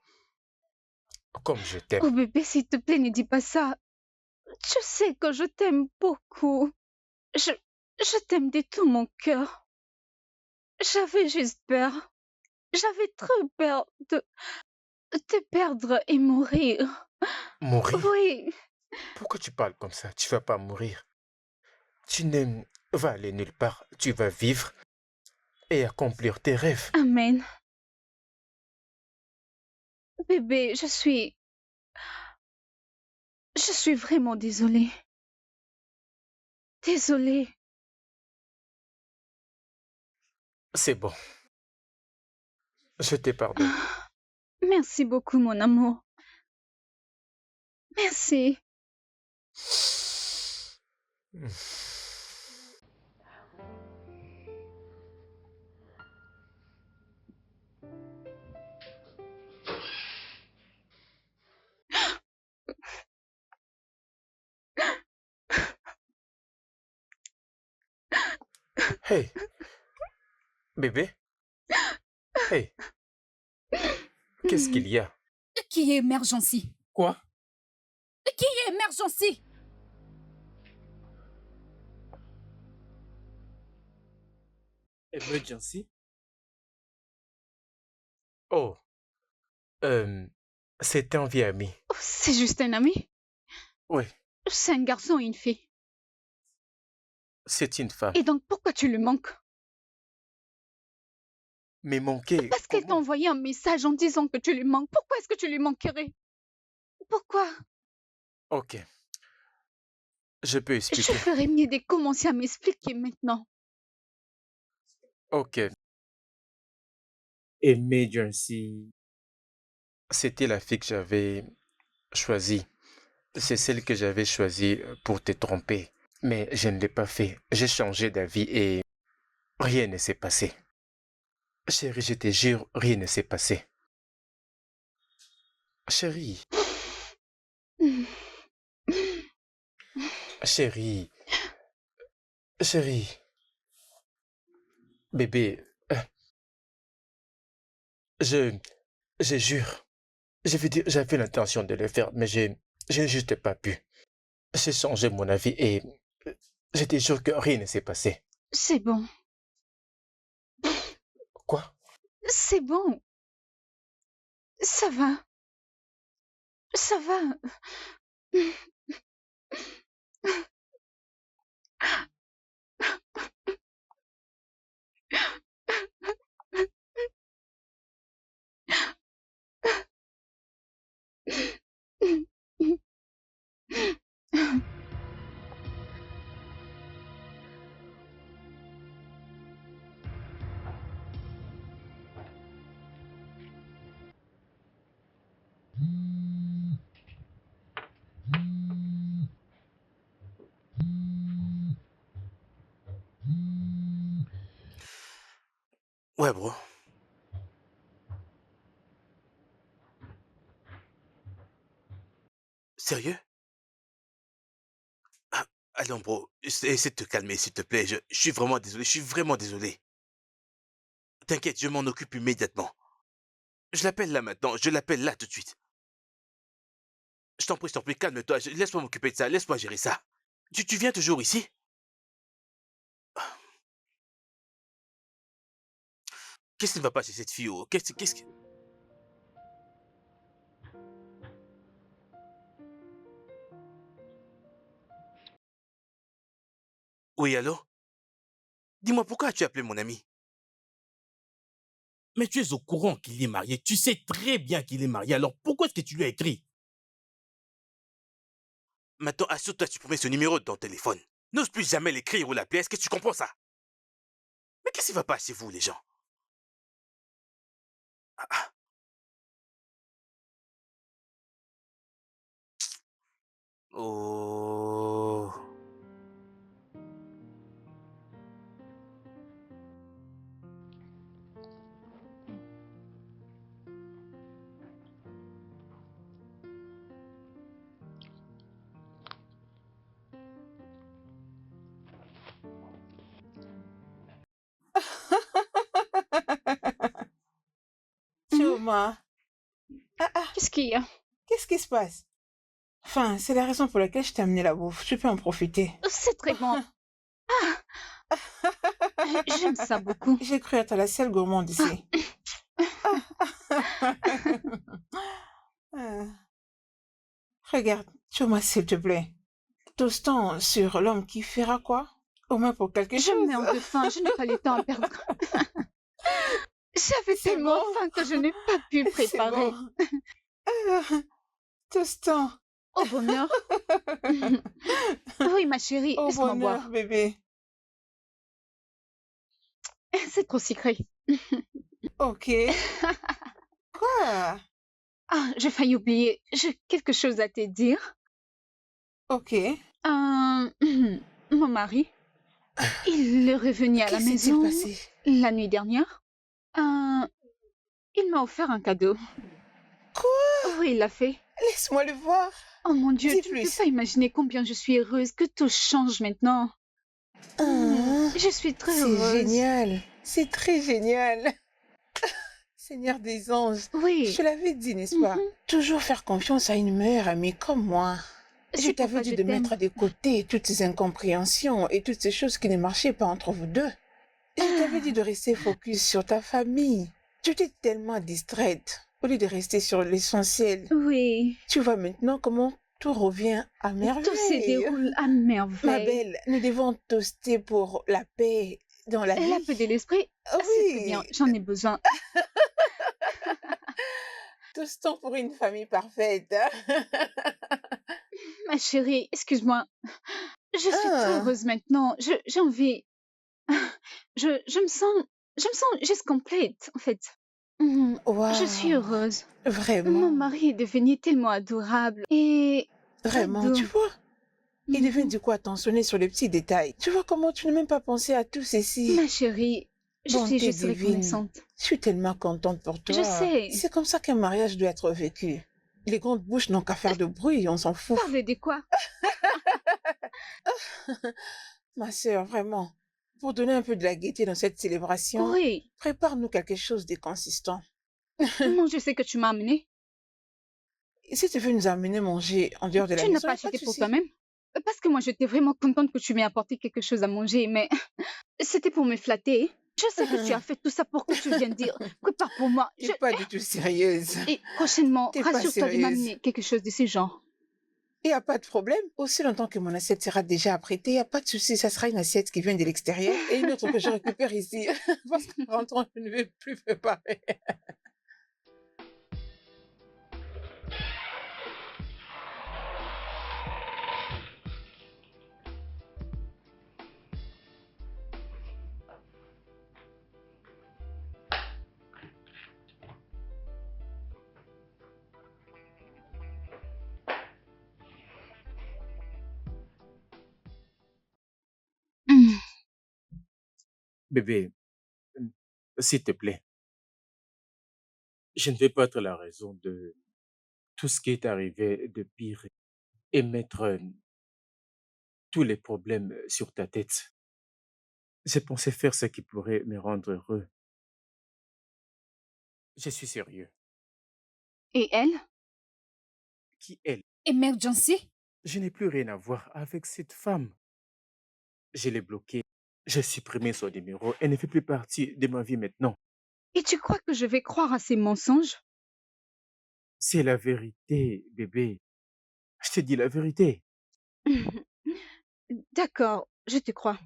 comme je t'aime. Oh bébé, s'il te plaît, ne dis pas ça. Tu sais que je t'aime beaucoup. Je t'aime de tout mon cœur. J'avais juste peur. J'avais trop peur de te perdre et mourir. Mourir? Oui, Pourquoi tu parles comme ça? Tu vas pas mourir. Tu ne vas aller nulle part. Tu vas vivre et accomplir tes rêves. amen. Bébé, Je suis vraiment désolée. Désolée. C'est bon. Je te pardonne. Merci beaucoup, mon amour. Merci. Hey, bébé. Hey, qu'est-ce qu'il y a? Qui est Emergency? Quoi? Qui est Emergency? Emergency? Oh, c'est un vieil ami. Oh, c'est juste un ami. Oui, C'est un garçon et une fille. c'est une femme. Et donc, pourquoi tu lui manques? Mais manquer. Parce qu'elle t'a Comment? envoyé un message en disant que tu lui manques. Pourquoi est-ce que tu lui manquerais? Pourquoi? Ok, je peux Je expliquer. ferais mieux de commencer à m'expliquer maintenant. Ok, Emergency. c'était la fille que j'avais choisie. C'est celle que j'avais choisie pour te tromper. Mais je ne l'ai pas fait. J'ai changé d'avis et rien ne s'est passé. Chérie, je te jure, rien ne s'est passé. Chérie, chérie, chérie, bébé, je, je jure. Je veux dire, j'avais l'intention de le faire, mais je n'ai juste pas pu. J'ai changé mon avis et je te jure que rien ne s'est passé. C'est bon. Quoi? C'est bon. Ça va. Ça va. Ouais, bro. Sérieux? Ah, allons, bro. Essaie de te calmer, s'il te plaît. Je suis vraiment désolé. Je suis vraiment désolé. T'inquiète, je m'en occupe immédiatement. Je l'appelle là maintenant. Je l'appelle là tout de suite. Je t'en prie, calme-toi. Laisse-moi m'occuper de ça. Laisse-moi gérer ça. Tu viens toujours ici? Qu'est-ce qui ne va pas chez cette fille? Oh? Qu'est-ce qui... Oui, allô? Dis-moi, pourquoi as-tu appelé mon ami? Mais tu es au courant qu'il est marié. Tu sais très bien qu'il est marié. Alors pourquoi est-ce que tu lui as écrit? Maintenant, assure-toi de supprimer ce numéro de ton téléphone. N'ose plus jamais l'écrire ou l'appeler. Est-ce que tu comprends ça? Mais qu'est-ce qui va pas chez vous, les gens? Ah, ah. Oh. Chuma, Qu'est-ce qu'il y a? qu'est-ce qui se passe? Enfin, c'est la raison pour laquelle je t'ai amené la bouffe. Tu peux en profiter. C'est très bon. J'aime ça beaucoup. J'ai cru être la seule gourmande ici. Ah. Regarde, Chuma, s'il te plaît. Toaston sur l'homme qui fera quoi? Au moins pour quelque Je chose. me meurs de faim, je n'ai pas le temps à perdre. J'avais C'est tellement bon. faim que je n'ai pas pu C'est préparer. bon. Toaston, Au bonheur. Oui, ma chérie, Au laisse-moi bonheur, boire. bébé. C'est trop sucré. Ok. Quoi? Ah, j'ai failli oublier. J'ai quelque chose à te dire. Ok. Mon mari, il est revenu à la Qu'est-ce qui s'est maison passé? la nuit dernière. Euh, il m'a offert un cadeau. Quoi? Oui, il l'a fait. Laisse-moi le voir. Oh mon Dieu, Dis tu ne peux plus. pas imaginer combien je suis heureuse que tout change maintenant. Ah, Je suis très c'est heureuse. génial. C'est très génial. Seigneur des anges, je Oui. te l'avais dit, n'est-ce pas? Toujours faire confiance à une meilleure amie comme moi. Je C'est t'avais pourquoi dit je de t'aime. mettre de côté toutes ces incompréhensions et toutes ces choses qui ne marchaient pas entre vous deux. Je t'avais dit de rester focus sur ta famille. Tu étais tellement distraite au lieu de rester sur l'essentiel. Oui. Tu vois maintenant comment tout revient à Tout se merveille. déroule à Ma merveille. belle, nous devons toaster pour la paix dans la La vie. paix de l'esprit, Ah c'est très bien, oui, j'en ai besoin. toastons pour une famille parfaite. Hein. Ma chérie, excuse-moi. Je suis très Ah, heureuse maintenant. J'ai envie. Je me sens juste complète, en fait. Je suis waouh, heureuse. Mon vraiment, mari est devenu tellement adorable et très vraiment, tu doux. vois, il devient Mhm. du coup attentionné sur les petits détails. Tu vois comment tu n'as même pas pensé à tout ceci. Ma chérie, je suis Bonté juste divine, reconnaissante. je suis tellement contente pour Je toi. sais. C'est comme ça qu'un mariage doit être vécu. Les grandes bouches n'ont qu'à faire de bruit, on s'en fout. Parlez de quoi? Ma sœur, vraiment, pour donner un peu de la gaieté dans cette célébration, Oui. prépare-nous quelque chose de consistant. Moi, je sais que tu m'as amené. Et si tu veux nous amener manger en dehors de la Tu n'as maison, pas y a pas de acheté pour souci. toi-même? Parce que moi, j'étais vraiment contente que tu m'aies apporté quelque chose à manger, mais c'était pour me flatter. Je sais que tu as fait tout ça pour que tu viennes dire, prépare pour moi. T'es pas du tout sérieuse. Et prochainement, T'es pas rassure-toi de sérieuse. m'amener quelque chose de ce genre. Il n'y a pas de problème. Aussi longtemps que mon assiette sera déjà apprêtée, il n'y a pas de souci. Ça sera une assiette qui vient de l'extérieur et une autre que je récupère ici. Parce qu'en rentrant, je ne vais plus préparer. Hmm. Bébé, s'il te plaît, je ne vais pas être la raison de tout ce qui est arrivé de pire et mettre tous les problèmes sur ta tête. J'ai pensé faire ce qui pourrait me rendre heureux. Je suis sérieux. Et elle? Qui elle? Emergency? Je n'ai plus rien à voir avec cette femme. Je l'ai bloquée. J'ai supprimé son numéro. Elle ne fait plus partie de ma vie maintenant. Et tu crois que je vais croire à ces mensonges? C'est la vérité, bébé. Je te dis la vérité. D'accord, je te crois.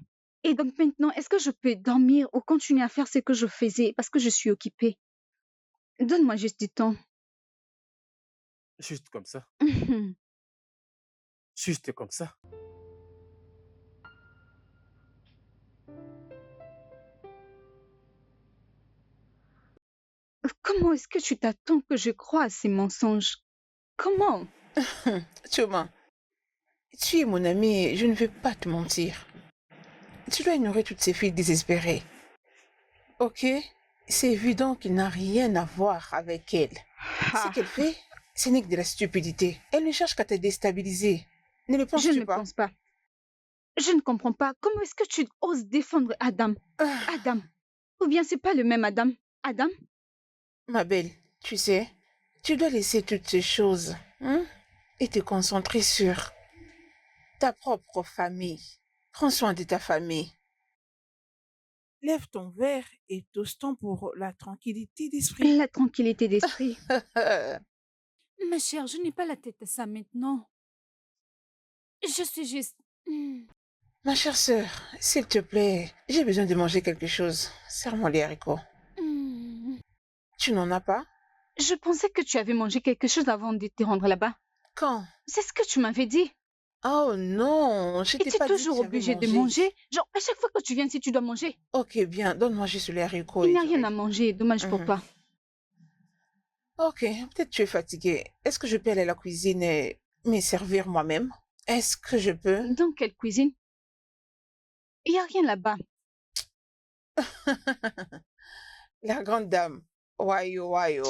Et donc maintenant, est-ce que je peux dormir ou continuer à faire ce que je faisais parce que je suis occupée? Donne-moi juste du temps. Juste comme ça. Juste comme ça. Comment est-ce que tu t'attends que je croie à ces mensonges? Comment? Chuma, tu es mon ami et je ne vais pas te mentir. Tu dois ignorer toutes ces filles désespérées. Ok? C'est évident qu'il n'a rien à voir avec elle. Ce Ah, qu'elle fait, ce n'est que de la stupidité. Elle ne cherche qu'à te déstabiliser. Ne le je penses-tu ne pas? pense pas. Je ne comprends pas. Comment est-ce que tu oses défendre Adam? Ah, Adam. Ou bien c'est pas le même Adam? Adam? ma belle, tu sais, tu dois laisser toutes ces choses, hein, et te concentrer sur ta propre famille. Prends soin de ta famille. Lève ton verre et toastons pour la tranquillité d'esprit. La tranquillité d'esprit. Ma chère, je n'ai pas la tête à ça maintenant. Je suis juste... Ma chère sœur, s'il te plaît, j'ai besoin de manger quelque chose. Serre-moi les haricots. Hmm. Tu n'en as pas? Je pensais que tu avais mangé quelque chose avant de te rendre là-bas. Quand? C'est ce que tu m'avais dit. Oh non, je Et t'ai tu es pas dit que toujours j'avais obligé de mangé. manger. Genre, à chaque fois que tu viens ici, tu dois manger. Ok, bien, donne-moi juste les haricots Il et n'y a du rien à riz. manger. Dommage pour Mhm. toi. Ok, peut-être tu es fatigué. Est-ce que je peux aller à la cuisine et me servir moi-même? Est-ce que je peux? Dans quelle cuisine? Il n'y a rien là-bas. La grande dame. Wayo, wayo.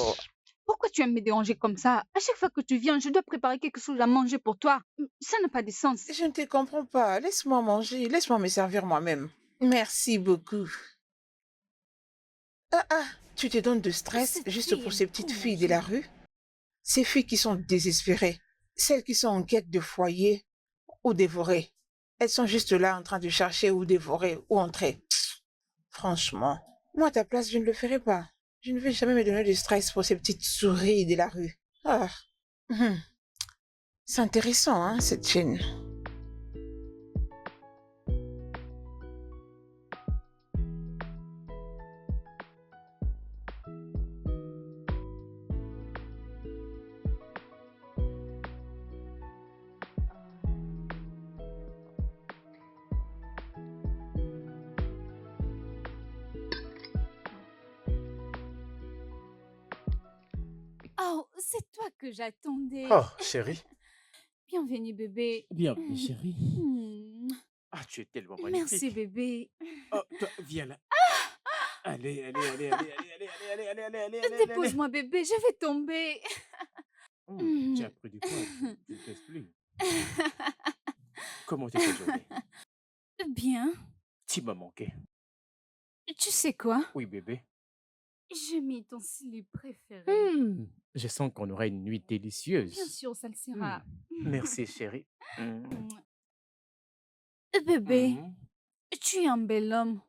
Pourquoi tu aimes me déranger comme ça? À chaque fois que tu viens, je dois préparer quelque chose à manger pour toi. Ça n'a pas de sens. Je ne te comprends pas. Laisse-moi manger. Laisse-moi me servir moi-même. Merci beaucoup. Ah ah, tu te donnes de stress Cette juste fille pour aime ces petites trop filles de la manger. rue? Ces filles qui sont désespérées. Celles qui sont en quête de foyer ou dévorées. Elles sont juste là en train de chercher ou dévorer ou entrer. Franchement, moi à ta place, je ne le ferais pas. Je ne vais jamais me donner de stress pour ces petites souris de la rue. Ah, hum. C'est intéressant, hein, cette chaîne. Oh, c'est toi que j'attendais. Oh, chérie. Bienvenue, bébé. Bienvenue, chérie. Hmm. Ah, tu es tellement Merci, magnifique. bébé. Oh, toi, viens là. Allez, allez, allez, allez, allez, allez, allez, allez, allez, allez, allez, allez, allez. Dépose-moi, bébé, je vais tomber. Tu as pris du poids, tu ne pèses plus. Comment était ta journée? Bien. Tu m'as manqué. Tu sais quoi? Oui, bébé. J'ai mis ton slip préféré. Je sens qu'on aura une nuit Bien délicieuse. sûr, ça le sera. Merci, chérie. Bébé, Mhm. tu es un bel homme.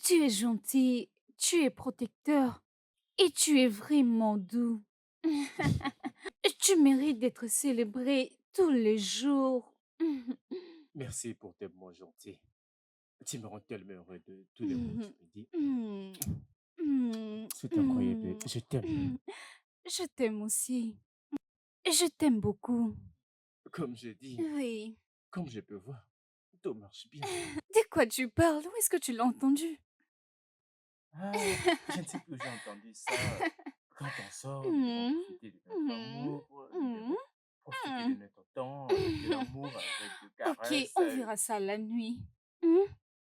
Tu es gentil, tu es protecteur et tu es vraiment doux. Tu mérites d'être célébré tous les jours. Merci pour tes mots gentils. Tu me rends tellement heureux de tous les mots que tu me dis. C'est incroyable. Je t'aime. Je t'aime aussi. Je t'aime beaucoup. Comme je dis, Oui. comme je peux voir, tout marche bien. De quoi tu parles? Où est-ce que tu l'as entendu? Ah, je ne sais plus où j'ai entendu ça. Quand on sort, nous devons profiter de notre amour, nous devons profiter de notre temps, de l'amour avec des Ok, caresses. on verra ça la nuit.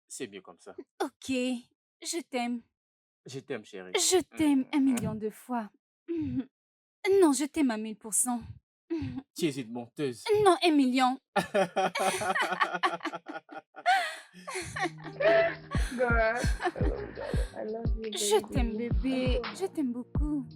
C'est mieux comme ça. Ok, je t'aime. Je t'aime, chérie. Je t'aime 1 million de fois. Non, je t'aime à 1000%. Tu es une menteuse. Non, 1 million. God, I love you, Je t'aime, baby. bébé. Je t'aime beaucoup.